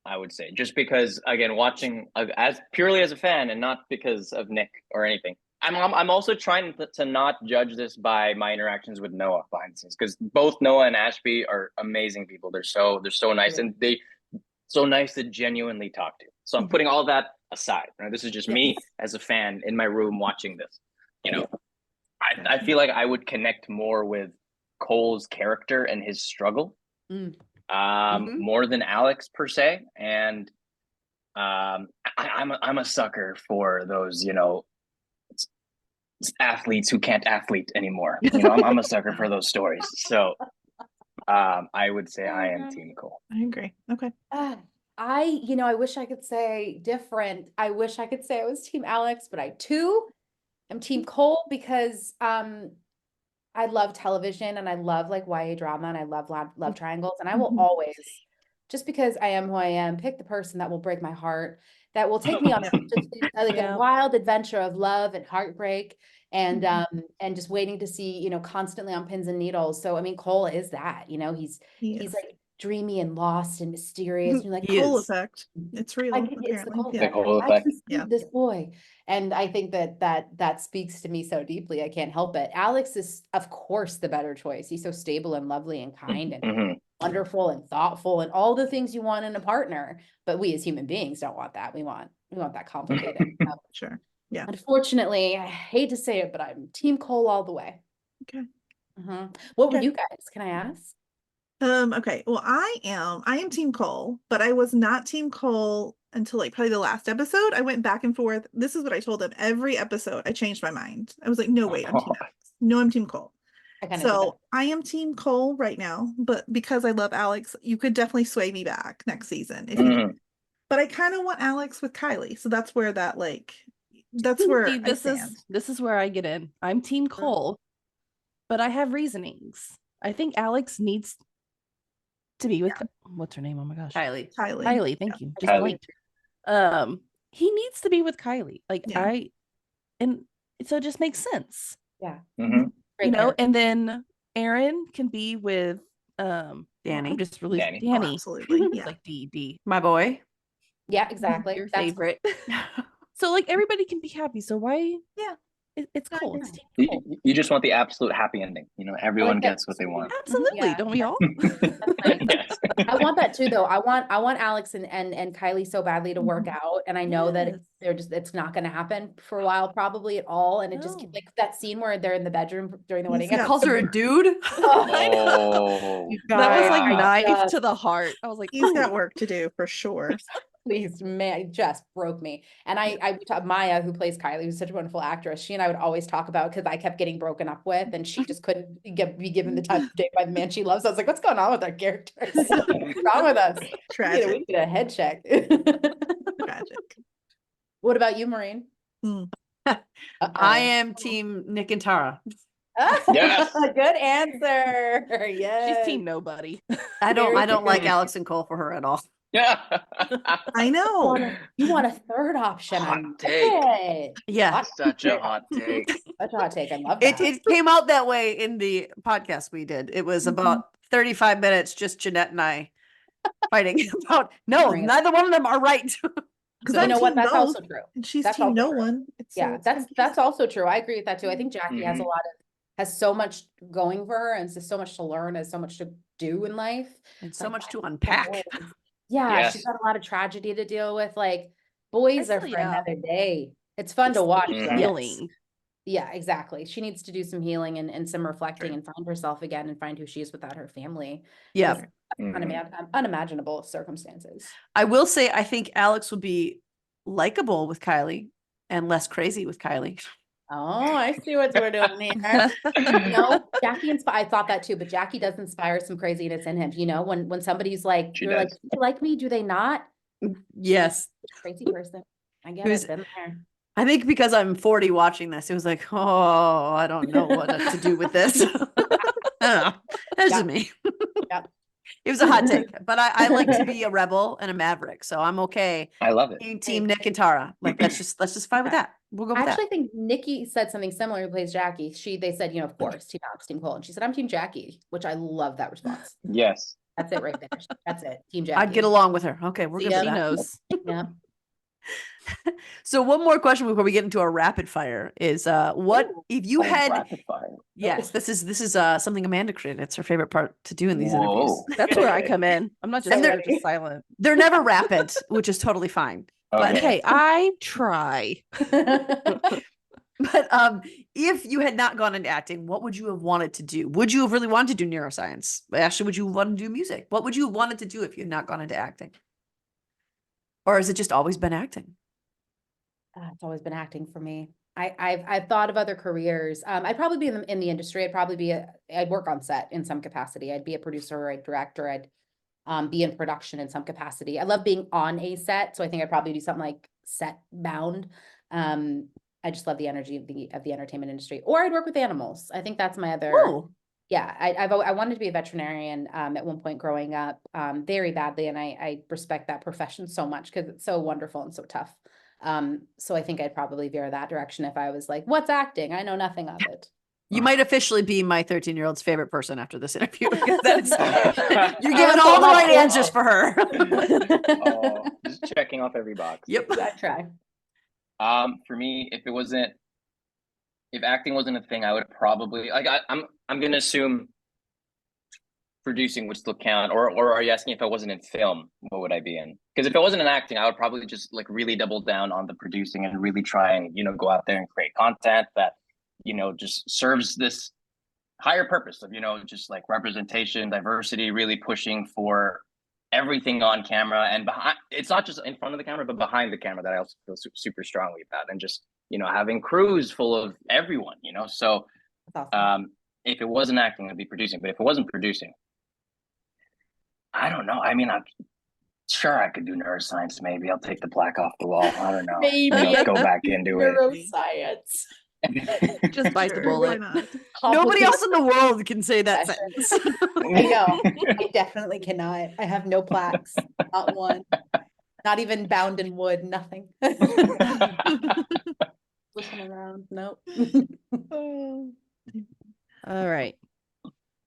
I would say, just because, again, watching as purely as a fan and not because of Nick or anything. I'm also trying to not judge this by my interactions with Noah behind the scenes, because both Noah and Ashby are amazing people. They're so nice, and they so nice to genuinely talk to. So I'm putting all that aside. Right? This is just me as a fan in my room watching this. You know, I feel like I would connect more with Cole's character and his struggle, more than Alex per se. And I'm a sucker for those, you know, athletes who can't athlete anymore. You know, I'm a sucker for those stories. So I would say I am Team Cole. I agree. Okay. I wish I could say different. I wish I could say I was Team Alex, but I too am Team Cole because I love television and I love like YA drama and I love love triangles, and I will always, just because I am who I am, pick the person that will break my heart, that will take me on just like a wild adventure of love and heartbreak and just waiting to see, you know, constantly on pins and needles. So I mean, Cole is that, you know, he's like dreamy and lost and mysterious. And you're like, Cole effect. It's real. It's the Cole The effect. Cole I effect. can see this boy. And I think that speaks to me so deeply. I can't help it. Alex is, of course, the better choice. He's so stable and lovely and kind and wonderful and thoughtful and all the things you want in a partner. But we as human beings don't want that. We want that complicated. Sure. Yeah. Unfortunately, I hate to say it, but I'm Team Cole all the way. Okay. What were you guys? Can I ask? Okay. Well, I am Team Cole, but I was not Team Cole until like probably the last episode. I went back and forth. This is what I told him. Every episode, I changed my mind. I was like, no, wait, I'm Team Alex. No, I'm Team Cole. So I am Team Cole right now, but because I love Alex, you could definitely sway me back next season if you need. But I kind of want Alex with Kylie. So that's where that that's where See, this is where I get in. I'm Team Cole, but I have reasonings. I think Alex needs to be with what's her name? Oh my gosh. Kylie. Thank you. Just blinked. He needs to be with Kylie. Like and so it just makes sense. Yeah. You know, and then Aaron can be with Danny. I'm just really Danny. Oh, absolutely. Yeah. Like D. My boy. Yeah, exactly. Your favorite. So like everybody can be happy. So why? Yeah. It's cool. It's cool. You just want the absolute happy ending. You know, everyone gets what they want. Absolutely. Don't we all? Yes. I want that too, though. I want Alex and Kylie so badly to work out. And I know that it's not going to happen for a while, probably at all. And it just like that scene where they're in the bedroom during the wedding. He calls her a dude. Oh, that was like knife to the heart. I was like, he's got work to do for sure. Please, man, it just broke me. And I Maya, who plays Kylie, who's such a wonderful actress, she and I would always talk about, because I kept getting broken up with, and she just couldn't be given the time of day by the man she loves. I was like, what's going on with our characters? What's wrong with us? Tragic. We need a head check. Tragic. What about you, Maureen? I am Team Nick and Tara. Yes. Good answer. Yes. She's Team Nobody. I don't like Alex and Cole for her at all. Yeah. I know. You want a third option. Hot take. Yeah. Such a hot take. Such a hot take. I love that. It came out that way in the podcast we did. It was about 35 minutes, just Jeanette and I fighting about, neither one of them are right. Because you know what? That's also true. And she's Team No One. That's also true. I agree with that too. I think Jackie has so much going for her, and so much to learn, and so much to do in life, and so much to unpack. Yeah, she's got a lot of tragedy to deal with. Like, boys are for another day. It's fun to watch. Healing. Yeah, exactly. She needs to do some healing and some reflecting and find herself again and find who she is without her family. Yeah. Unimaginable circumstances. I will say, I think Alex would be likable with Kylie and less crazy with Kylie. Oh, I see what we're doing here. Jackie I thought that too, but Jackie does inspire some craziness in him. You know, when somebody's like, you're like, do they like me? Do they not? Yes. Crazy person. I get it. Been there. I think because I'm 40 watching this, it was like, oh, I don't know what to do with this. I don't know. That's just me. Yep. It was a hot take, but I like to be a rebel and a maverick, so I'm okay. I love it. Team Nick and Tara. Like, let's just fight with that. We'll go with that. I actually think Nikki said something similar, who plays Jackie. They said, of course, Team Alex, Team Cole. And she said, I'm Team Jackie, which I love that response. Yes. That's it right there. That's it. Team Jackie. I'd get along with her. Okay, we're good. She knows. Yeah. So one more question before we get into our rapid fire is what if you Oh, had rapid fire. yes, this is something Amanda created. It's her favorite part to do in these interviews. Whoa. That's where I Okay. come in. I'm not just And there, they're- just silent. They're never rapid, which is totally fine. But Okay. Okay, I try. but if you had not gone into acting, what would you have wanted to do? Would you have really wanted to do neuroscience? Actually, would you want to do music? What would you have wanted to do if you had not gone into acting? Or has it just always been acting? It's always been acting for me. I've thought of other careers. I'd probably be in the industry. I'd work on set in some capacity. I'd be a producer, I'd director, I'd be in production in some capacity. I love being on a set, so I think I'd probably do something like set bound. I just love the energy of the entertainment industry. Or I'd work with animals. I think that's my other. Oh, Yeah, I wanted to be a veterinarian at one point growing up, very badly, and I respect that profession so much because it's so wonderful and so tough. So I think I'd probably veer that direction if I was like, what's acting? I know nothing of it. you might officially be my 13-year-old's favorite person after this interview. Because that is, you're giving all the right answers for her. Oh, just checking off every box. Yep. I try. For me, if acting wasn't a thing, I would probably like I'm gonna assume producing would still count, or are you asking if I wasn't in film, what would I be in? Because if I wasn't in acting, I would probably just like really double down on the producing and really try and go out there and create content that just serves this higher purpose of just like representation, diversity, really pushing for everything on camera and behind. It's not just in front of the camera, but behind the camera that I also feel super strongly about, and just having crews full of everyone. So That's awesome. if it wasn't acting, I'd be producing. But if it wasn't producing, I don't know. I mean, I'm sure I could do neuroscience. Maybe I'll take the plaque off the wall. I don't know. Maybe. Go back into it. Neuroscience. Just bite the Sure, why bullet. not? Nobody else in the world can say that Sessions. sentence. I know. I definitely cannot. I have no plaques. Not one. Not even bound in wood. Nothing. Looking around. Nope. All right.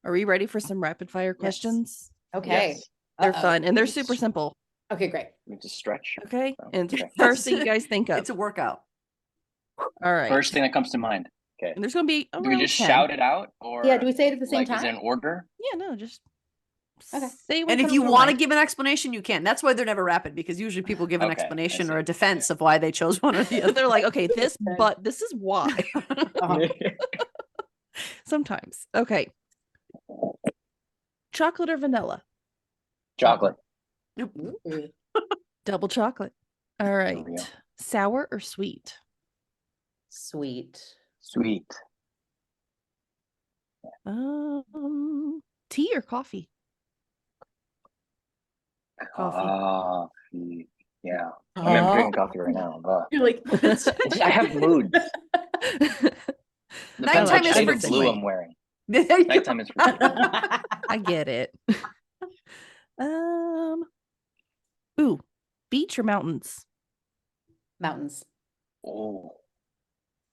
Are we ready for some rapid fire questions? Okay. Yes. They're Uh-oh. fun and they're super simple. Okay, great. Need to stretch. Okay. Oh, And okay. first thing you guys think of. It's a workout. All right. First thing that comes to mind. Okay. And there's going to be Do we around just 10. shout it out, or Yeah, do we say it at the same like, time? is it in order? Yeah, no, just Okay. say what And if comes you to want to mind. give an explanation, you can. That's why they're never rapid, because usually people give an Okay, I explanation or see. a defense of why they chose one or the other. They're like, okay, this, but this is why. Uh-huh. Sometimes. Okay. Chocolate or vanilla? Chocolate. Ooh. Double chocolate. All right. yeah. Sour or sweet? Sweet. Sweet. Tea or coffee? Coffee. Coffee. Yeah. I mean, I'm drinking coffee right now, but You're like, I have moods. Depends Nighttime what is shade for of blue tea. I'm wearing. There you go. Nighttime is for tea. I get it. Ooh, beach or mountains? Mountains. Oh,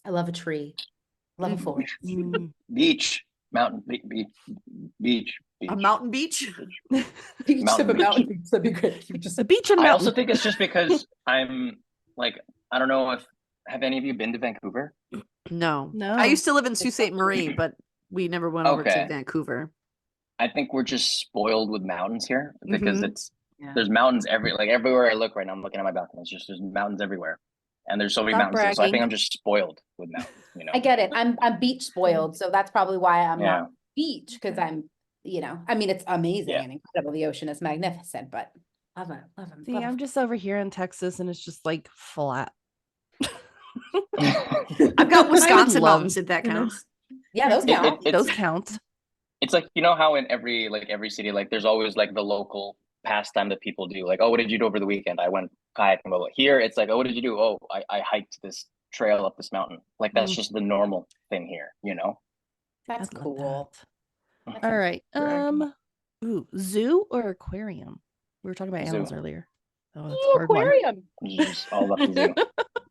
I love a tree. Love a forest. beach, mountain, beach. A mountain beach? Beach Mountain of a beach. mountain beach. That'd be great. You just A beach and I mountain. also think it's just because I'm like, I don't know if, have any of you been to Vancouver? No. No. I used to live in Sault Ste. Marie, but we never went over to Okay. Vancouver. I think we're just spoiled with mountains here because Mhm. Yeah. there's mountains everywhere I look right now. I'm looking at my balcony. There's mountains everywhere, and there's so many Stop mountains. So I think bragging. I'm just spoiled with mountains. I get it. I'm beach spoiled, so that's probably why I'm Yeah. not beach, because I'm, I mean, it's amazing Yeah. and incredible. The ocean is magnificent, but love it, love it. See, love I'm it. just over here in Texas and it's just like flat. I've got Wisconsin love, mountains, if that you know, counts. Yeah, those count. Those count. It's like, how in every city, like there's always like the local pastime that people do. Like, oh, what did you do over the weekend? I went kayaking. But here it's like, oh, what did you do? Oh, I hiked this trail up this mountain. Like that's Mm. just the normal thing here, That's I love cool. that. That All sounds right. bragging. Ooh, zoo or aquarium? We were talking about animals Zoo. earlier. Oh, that's a Ooh, hard one. aquarium. Just all up to zoo.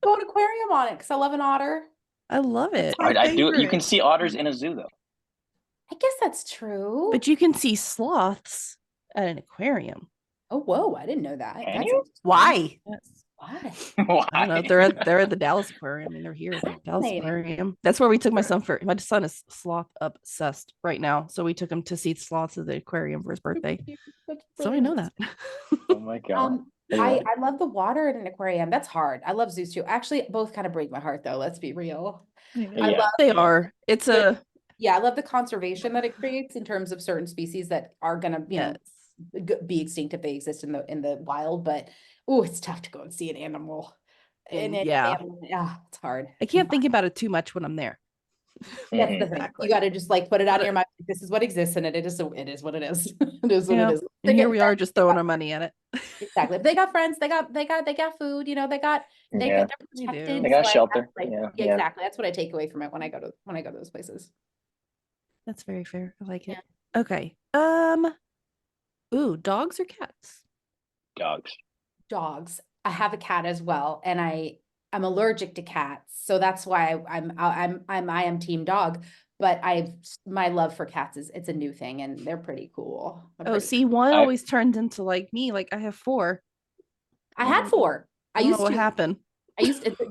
Go an aquarium on it because I love an otter. I love it. My I do. You can favorite. see otters in a zoo though. I guess that's true. But you can see sloths at an aquarium. Oh, whoa! I didn't know that. Can That's you? interesting. Why? Yes. What? Why? I don't know. They're at the Dallas Aquarium. I mean, they're here at the Dallas Fascinating. Aquarium. That's where we took my son for. My son is sloth obsessed right now, so we took him to see sloths at the aquarium for his birthday. That's So I know brilliant. that. Oh my god. I love the water in an aquarium. That's hard. I love zoos too. Actually, both kind of break my heart though. Let's be real. I know. I Yeah. love They are. It's a I love the conservation that it creates in terms of certain species that are gonna, yes. be extinct if they exist in the wild. But oh, it's tough to go and see an animal. Yeah. It's hard. I can't think about it too much when I'm there. That's the Mhm. thing. Exactly. You got to just like put it out of But- your mind. This is what exists, and it is what it is. It is what Yeah. it is. And They here get we are friends, just throwing our money at it. exactly. If they got friends, they got food. They Yeah. got they're They protected. do. They got so shelter. that's Yeah. exactly. That's what I take away from it when I go to those places. That's very fair. I like it. Yeah. Okay. Ooh, dogs or cats? Dogs. Dogs. I have a cat as well, and I'm allergic to cats, so that's why I am team dog. But my love for cats it's a new thing, and they're pretty cool. They're Oh, pretty see, one I- always turned into like me. Like I have 4. I had 4. I don't know what happened.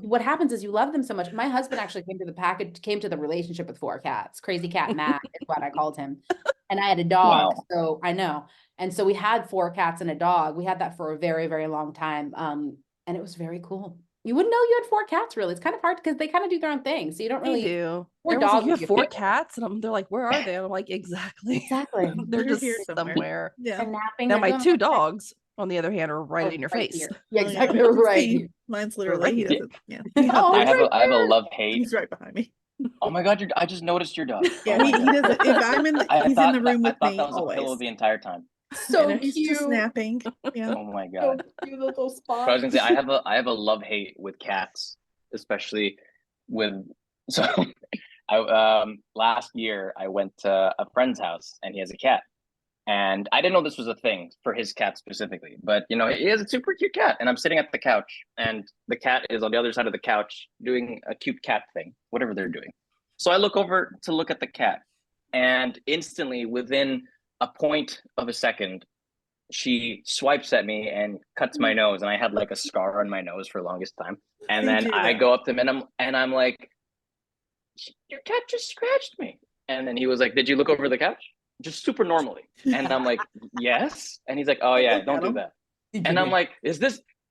What happens is you love them so much. My husband actually came to the relationship with 4 cats. Crazy cat Matt is what I called him. And I had a dog. Wow. So I know. And so we had 4 cats and a dog. We had that for a very, very long time. And it was very cool. You wouldn't know you had 4 cats really. It's kind of hard because they kind of do their own thing. So you don't They really do. Or Everyone's like, dogs you have you 4 pick. cats, and they're like, "Where are they?" And I'm like, "Exactly. Exactly. They're They're just here somewhere. somewhere." Yeah. And napping. Now they're my doing 2 their thing. dogs, on the other hand, are right Oh, in your right face. here. Yeah, Oh, yeah, exactly. I can Right. see. Mine's literally right he here. doesn't. Yeah. Oh, I have right a I have a there. love hate. He's right behind me. Oh my god, I just noticed your dog. Yeah, Oh my he God. doesn't. If I'm in, I he's in thought the room I with thought me that was a pillow always. the entire time. So And he's just cute. napping. Yeah. Oh my So god. cute little So I was spots. gonna say I have a love hate with cats, especially with so last year I went to a friend's house and he has a cat. And I didn't know this was a thing for his cat specifically, but he has a super cute cat. And I'm sitting at the couch, and the cat is on the other side of the couch doing a cute cat thing, whatever they're doing. So I look over to look at the cat, and instantly, within a point of a second, she swipes at me and cuts my nose, and I had like a scar on my nose for the longest time. And Me then too, I though. go up to him and I'm like, "Your cat just scratched me." And then he was like, "Did you look over the couch?" Just super normally. And I'm like, "Yes." And he's like, "Oh yeah, Look don't at do him. that." And I'm like,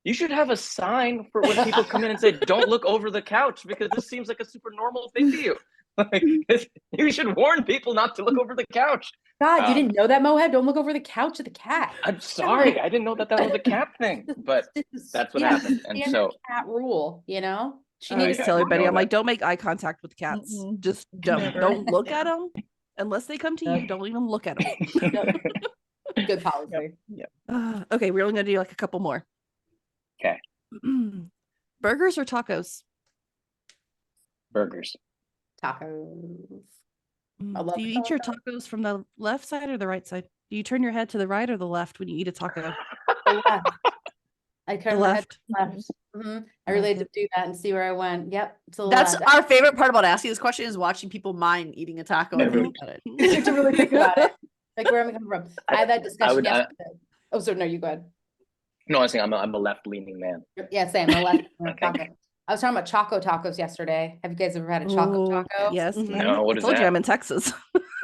you should have a sign for when people come in and say, "Don't look over the couch," because this seems like a super normal thing to you. Like, you should warn people not to look over the couch. God, you didn't know that, Moheb? Don't look over the couch of the cat. I'm sorry, I didn't know that was a cat thing, but that's what happened. And standard so cat rule, She I needed always to tell I everybody, know I'm like, that. don't make eye contact with cats. Mm-mm. Just Never. don't look Yeah. at them unless they come to you. Don't even look at them. good policy. Okay, we're only gonna do like a couple more. Okay. Burgers or tacos? Burgers. Tacos. I love Do you eat your tacos. tacos from the left side or the right side? Do you turn your head to the right or the left when you eat a taco? The left. I The turn my head left. left. I really did do that and see where I went. Yep. It's a That's left. our favorite part about asking this question is watching people mind eating a taco. and Never. thinking about it. to really think about it. Like where am I coming from? I had that discussion would- yesterday. Oh, so no, you go ahead. No, I was saying I'm a left-leaning man. Yeah, same. The left Okay. taco. I was talking about Choco tacos yesterday. Have you guys ever had a Choco Oh, taco? yes. Mhm. No, what I is told you that? I'm in Texas.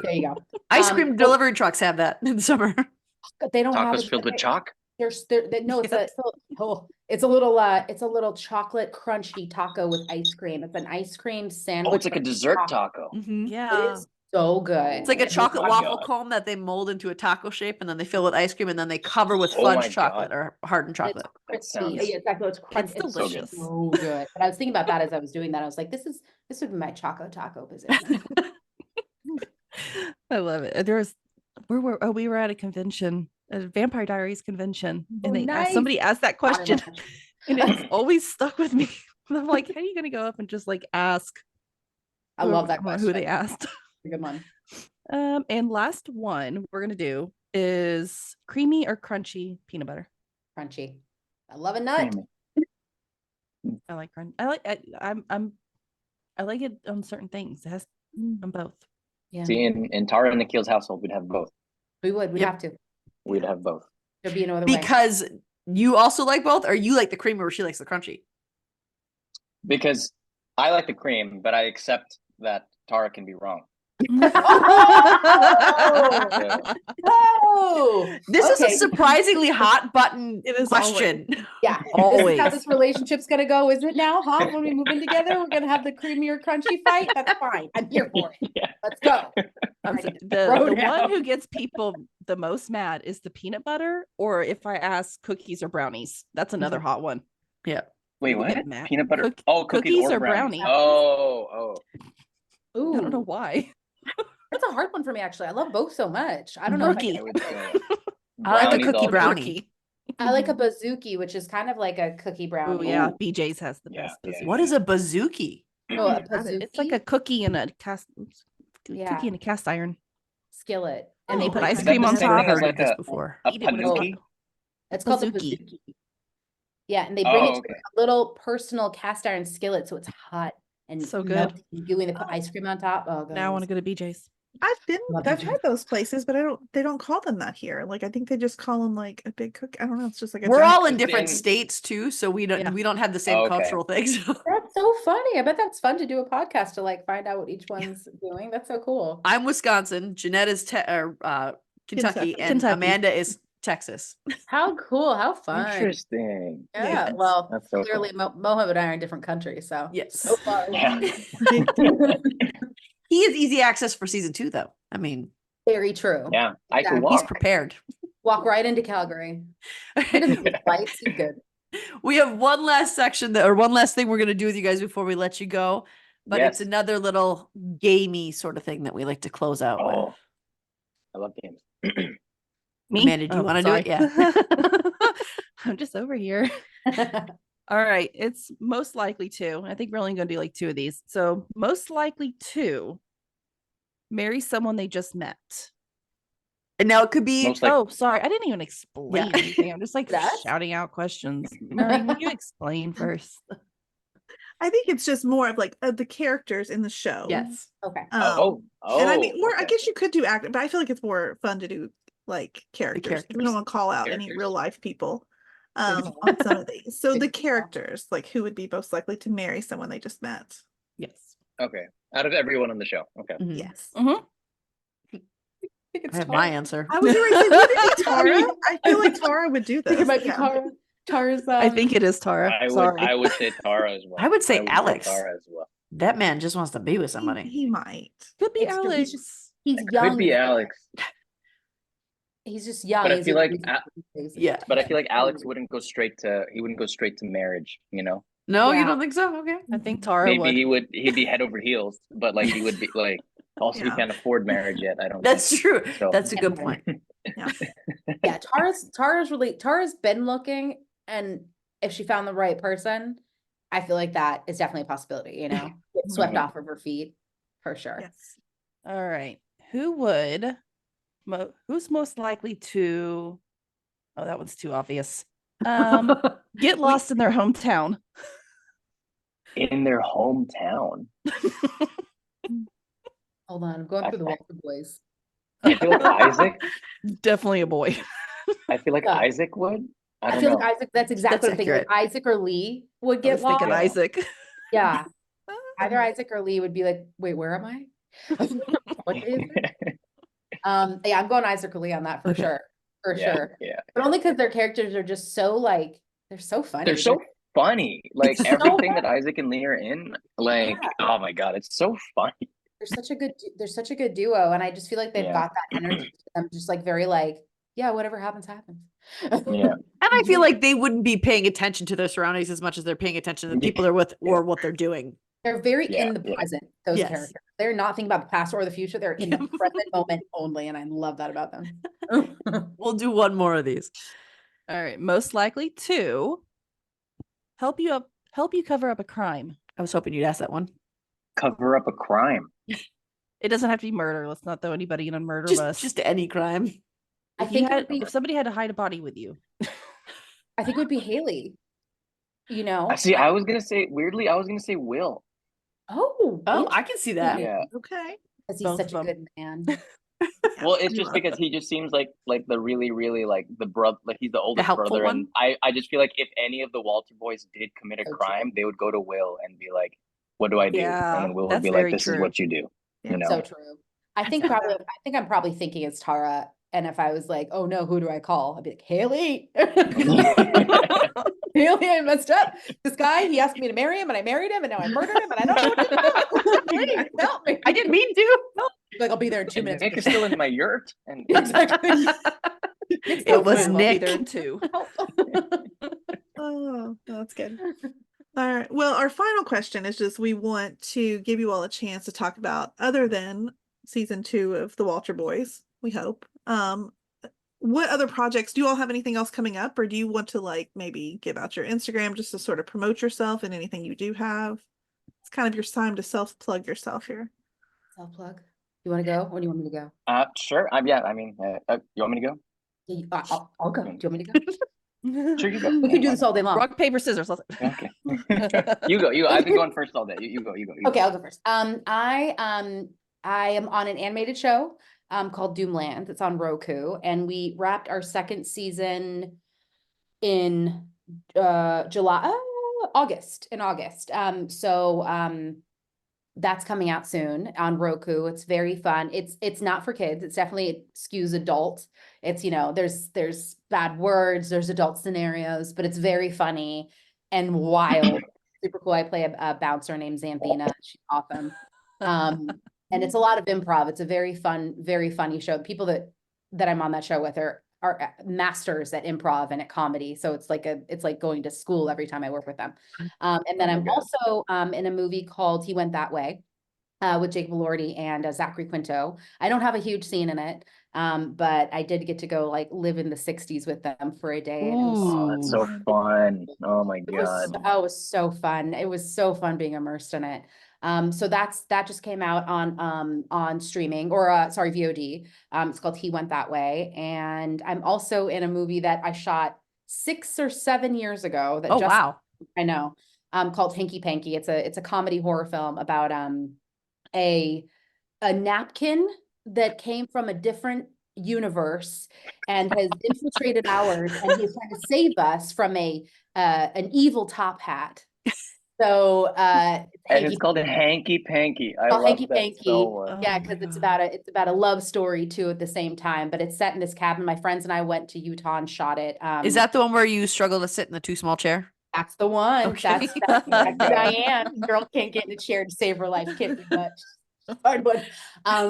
There you go. Ice cream so- delivery trucks have that in summer. They don't have Tacos it. filled with chalk? No, it's a little chocolate crunchy taco with ice cream. It's an ice cream sandwich. Oh, it's like a with dessert chocolate. taco. It Yeah. is so good. It's like a Oh chocolate my waffle God. cone that they mold into a taco shape and then they fill with ice cream and then they cover with Oh my fudge chocolate God. or hardened And it's chocolate. That crispy. sounds Yeah, exactly. It's crunchy. It's It's delicious. so good. But I was thinking about that as I was doing that. I was like, this would be my Choco taco position. I love it. We were at a convention, a Vampire Diaries convention, and Oh, they nice. somebody asked that question, and it's always stuck with me. And I'm like, how are you gonna go up and just like ask? I love that whoever- question. Who they asked. A good one. And last one we're gonna do is creamy or crunchy peanut butter. Crunchy. I love a nut. creamy. I like crunch. I like it on certain things. It has on both. Yeah. See, in Tara and Nikhil's household, we'd have both. We'd Yep. have to. We'd have both. There'd be no other way. Because you also like both, or you like the creamy where she likes the crunchy? Because I like the cream, but I accept that Tara can be wrong. Oh, This is okay. a surprisingly hot button It is question. Yeah, this is Always. how this relationship's gonna go, is it now? Huh? When we move in together, we're gonna have the creamier, crunchy fight. That's fine. I'm here for it. Yeah. Let's go. The one down. who gets people the most mad is the peanut butter, or if I ask cookies or brownies. That's another hot one. Yeah. Wait, People what? get mad. Peanut butter? Cook- Oh, cookies, cookies or or brownies. brownies. Oh. Ooh, I don't know why. that's a hard one for me, actually. I love both so much. I don't know. If I Rookie. I would say I like a brownies cookie all day. brownie. I like a bazooki, which is kind of like a cookie brownie. Oh yeah, Ooh. BJ's has the Yeah, best. yeah, bazooki. What is a bazooki? Oh, a Got it. It's like a cookie in a cast. Yeah. Cookie in a cast iron. skillet, and they Oh, put okay. ice Is cream that on the same top. thing as Heard like of this a before. a Eat it when it's panuki? It's called the Bazooki. bazooki. Yeah, and they bring it Oh, to okay. a little personal cast iron skillet, so it's hot and So good. melty and gooey, and they put ice cream on top. Oh, Now I want guys. to go to BJ's. Love I've BJ's. had those places, but they don't call them that here. Like I think they just call them like a big cook. I don't know. It's just like a We're giant all in It's different in- states too, so we don't Yeah. have the same Oh, okay. cultural things. That's so funny. I bet that's fun to do a podcast to like find out what each one's doing. That's so cool. I'm Wisconsin, Jeanette is Kentucky, Kentucky. and Kentucky. Amanda is Texas. How cool. How fun. Interesting. Yeah. Yes. Well, That's so clearly Moheb and I are in different countries, so Yes. so far. Yeah. He has easy access for season 2, though. I mean, Very true. Yeah, I could Exactly. he's walk. prepared. Walk right into Calgary. He doesn't need flights. He's good. We have one last section or one last thing we're going to do with you guys before we let you go, but it's Yes. another little gamey sort of thing that we like to close out with. Oh, I love games. Me? Amanda, do you wanna do it? Yeah. I'm just over here. All right. It's most likely to. I think we're only going to do like 2 of these. So, most likely to marry someone they just met. And now it could be Most like Oh, sorry. I didn't even explain Yeah. anything. I'm just like That? shouting out questions. Mary, will you explain first? I think it's just more of like the characters in the show. yes. Okay. And I mean, more. I okay. guess you could do acting, but I feel like it's more fun to do like characters. We characters. don't want to call out any Characters. real life people on some of these. So the characters, like who would be most likely to marry someone they just met? Yes. Okay. Out of everyone on the show. Okay. Mhm. Yes. I think I have my answer. I was going to say, would it be Tara? I feel like Tara would do I think this. it might be Yeah. Tara. Tara's. I think it is Tara. Sorry. I would say Tara as well. I would say Alex. Tara as well. That man just wants to be with somebody. He might. Could be It's true. Alex. He's It young. could be Alex, He's just young. but I He's feel a like crazy- Yeah. but I feel like Alex wouldn't go straight to marriage. You know, No, you Yeah. don't think so? Okay. I think Tara maybe would. he'd be head over heels, but like he would be like also he Yeah. can't afford marriage yet. I don't. That's think. true. So- That's a good point. Yeah, Tara's been looking, and if she found the right person, I feel like that is definitely a possibility, you know, get swept Mhm. off of her feet for sure. Yes. All right. Who's most likely to? Oh, that one's too obvious. Get lost in their hometown. In their hometown. Hold on, I'm going through the Walker boys. I feel like Isaac. Definitely a boy. I feel like Yeah. Isaac would. I I don't feel know. like Isaac, that's exactly That's what I'm thinking. Like Isaac or Lee would I get was thinking lost. Isaac. Yeah, either Isaac or Lee would be like, wait, where am I? What is it? Yeah, I'm going Isaac or Lee on that for Okay. sure. For Yeah, sure. yeah. But only because their characters are just so like, they're so funny. They're so funny. Like It's so everything that funny. Isaac and Lee are in, like, Yeah. oh my god, it's so funny. They're such a good duo, and I just feel like they've Yeah. got that energy to them, just like very like, yeah, whatever happens, happens. Yeah. And I feel like they wouldn't be paying attention to their surroundings as much as they're paying attention to the people they're with or what they're doing. They're very Yeah, in the yeah. present, those Yes. characters. They're not thinking about the past or the future. They're in the present moment only, and I love that about them. We'll do one more of these. All right. Most likely to help you cover up a crime. I was hoping you'd ask that one. Cover up a crime. It doesn't have to be murder. Let's not throw anybody in a murder bus. Just any crime. I If you think it had, would be, if somebody had to hide a body with you. I think it would be Haley. You know? See, I was gonna say Will. Oh, Oh, I can see that. Yeah. Okay. because he's Both such of a them. good man. Well, it's you just are. because he just seems like the really, really like the brother, like he's the oldest helpful brother, and one? I just feel like if any of the Walter boys did commit a So true. crime, they would go to Will and be like, "What do I do?" Yeah, And then Will would that's be like, very "This is true. what you do." Yeah. You know. So true. I think I'm probably thinking it's Tara. And if I was like, oh no, who do I call? I'd be like, Haley. Haley, I messed up. This guy, he asked me to marry him and I married him and now I murdered him and I don't know what to do. Please help me. I didn't mean to. Like, I'll be there in 2 And minutes. Nick is still in my yurt, and Exactly. It was I'll be Nick. there too. Oh, that's good. All right. Well, our final question is just we want to give you all a chance to talk about other than season 2 of the Walter Boys, we hope. What other projects do you all have anything else coming up, or do you want to like maybe give out your Instagram just to sort of promote yourself and anything you do have? It's kind of your time to self-plug yourself here. Self-plug. You want to go or do you want me to go? sure. Yeah. I mean, you want me to go? Yeah, I'll go. Do you want me to go? Sure, you go. We can do this all day long. Rock, paper, scissors. Okay. You go. I've been going first all day. You go. Okay, I'll go first. I am on an animated show called Doomland. It's on Roku, and we wrapped our second season in August. That's coming out soon on Roku. It's very fun. It's not for kids. It's definitely, it skews adult. It's, there's bad words, there's adult scenarios, but it's very funny and wild. Super cool. I play a bouncer named Zambina. She's awesome. And it's a lot of improv. It's a very fun, very funny show. People that I'm on that show with are masters at improv and at comedy. So it's like going to school every time I work with them. And then I'm also in a movie called He Went That Way with Jake Valordi and Zachary Quinto. I don't have a huge scene in it, but I did get to go like live in the 60s with them for a day. And it was Oh, that's so fun. Oh my it was so fun. It was so fun being immersed in it. So that just came out on streaming or VOD. It's called He Went That Way. And I'm also in a movie that I shot 6 or 7 years ago that wow. I know, called Hanky Panky. It's a comedy horror film about a napkin that came from a different universe and has infiltrated ours, and he's trying to save us from an evil top hat. So and it's called a Hanky Panky. I love Hanky that Panky. so much. Yeah, because it's about a love story too at the same time, but it's set in this cabin. My friends and I went to Utah and shot it. Is that the one where you struggle to sit in the too small chair? That's the one. Okay. That's Diane. Girl can't get in a chair to save her life. Can't do much. Hard one.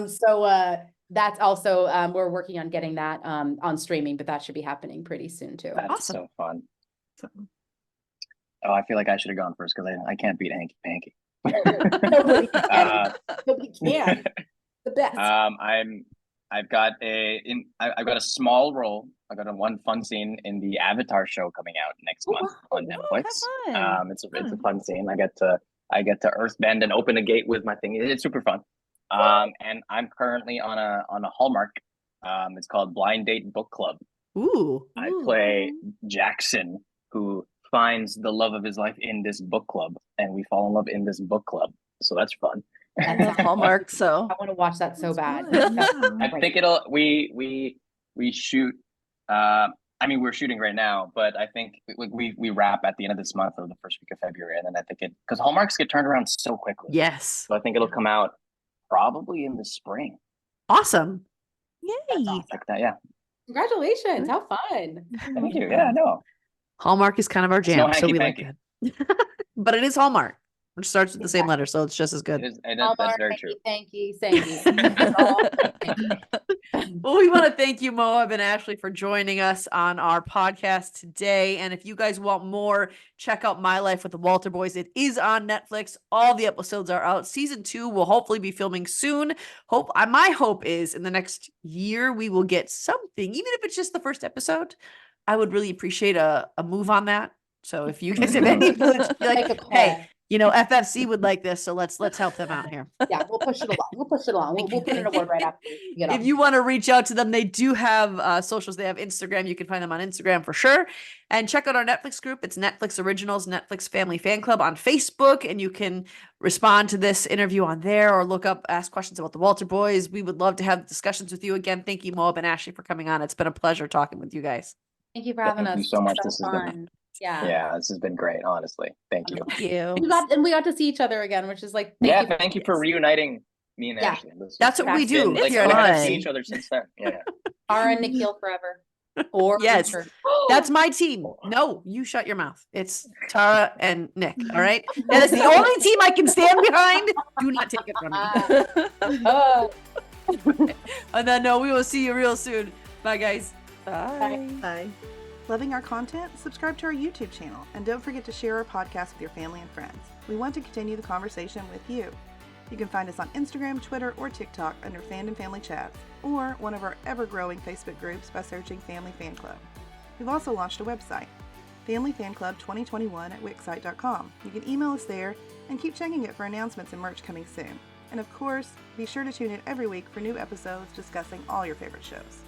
So that's also we're working on getting that on streaming, but that should be happening pretty soon too. That's Awesome. so fun. Oh, I feel like I should have gone first because I can't beat Hanky Panky. Nobody can. Nobody can. The best. I've got a small role. I got a one fun scene in the Avatar show coming out next month on Netflix. It's a fun scene. I get to earthbend and open a gate with my thing. It's super fun. And I'm currently on a Hallmark. It's called Blind Date Book Club. Ooh. I play Jackson, who finds the love of his life in this book club, and we fall in love in this book club. So that's fun. That's Hallmark. So I want to watch that so bad. I think we shoot. I mean, we're shooting right now, but I think we wrap at the end of this month or the first week of February, and then I think because Hallmarks get turned around so quickly. Yes. So I think it'll come out probably in the spring. Awesome. yay. Like that, yeah. Congratulations. How fun. Thank you. Yeah, no. Hallmark is kind of our jam, so we like hanky-panky. it. But it is Hallmark, which starts with the same letter, so it's just as good. That's very true. Thank you. Thank you. Well, we want to thank you, Moheb and Ashley, for joining us on our podcast today. And if you guys want more, check out My Life with the Walter Boys. It is on Netflix. All the episodes are out. Season 2 will hopefully be filming soon. My hope is in the next year we will get something, even if it's just the first episode. I would really appreciate a move on that. So if you guys have any, like, hey, You know, FFC would like this, so let's help them out here. Yeah, we'll push it along. We'll push it along. We'll put in a word right after we get If off. you want to reach out to them, they do have socials. They have Instagram. You can find them on Instagram for sure. And check out our Netflix group. It's Netflix Originals, Netflix Family Fan Club on Facebook. And you can respond to this interview on there or look up, ask questions about the Walter Boys. We would love to have discussions with you again. Thank you, Moheb and Ashley, for coming on. It's been a pleasure talking with you guys. Thank you for having us. Thank you so much. So This has been fun. Yeah. yeah, this has been great, honestly. Thank you. Thank you. We got to see each other again, which is like, Thank you for reuniting me and Yeah. Ashley. That's what we It's do been, like, here we at haven't FFC. seen each other since then. Yeah. Tara and Nikhail forever. Or Yes. future. That's my team. No, you shut your mouth. It's Tara and Nick. All right. That is the only team I can stand behind. Do not take it from me. Oh. And then no, we will see you real soon. Bye, guys. Bye. Bye. Loving our content? Subscribe to our YouTube channel and don't forget to share our podcast with your family and friends. We want to continue the conversation with you. You can find us on Instagram, Twitter, or TikTok under Fandom Family Chats, or one of our ever-growing Facebook groups by searching Family Fan Club. We've also launched a website, Family Fan Club 2021 at wixsite.com. You can email us there and keep checking it for announcements and merch coming soon. And of course, be sure to tune in every week for new episodes discussing all your favorite shows.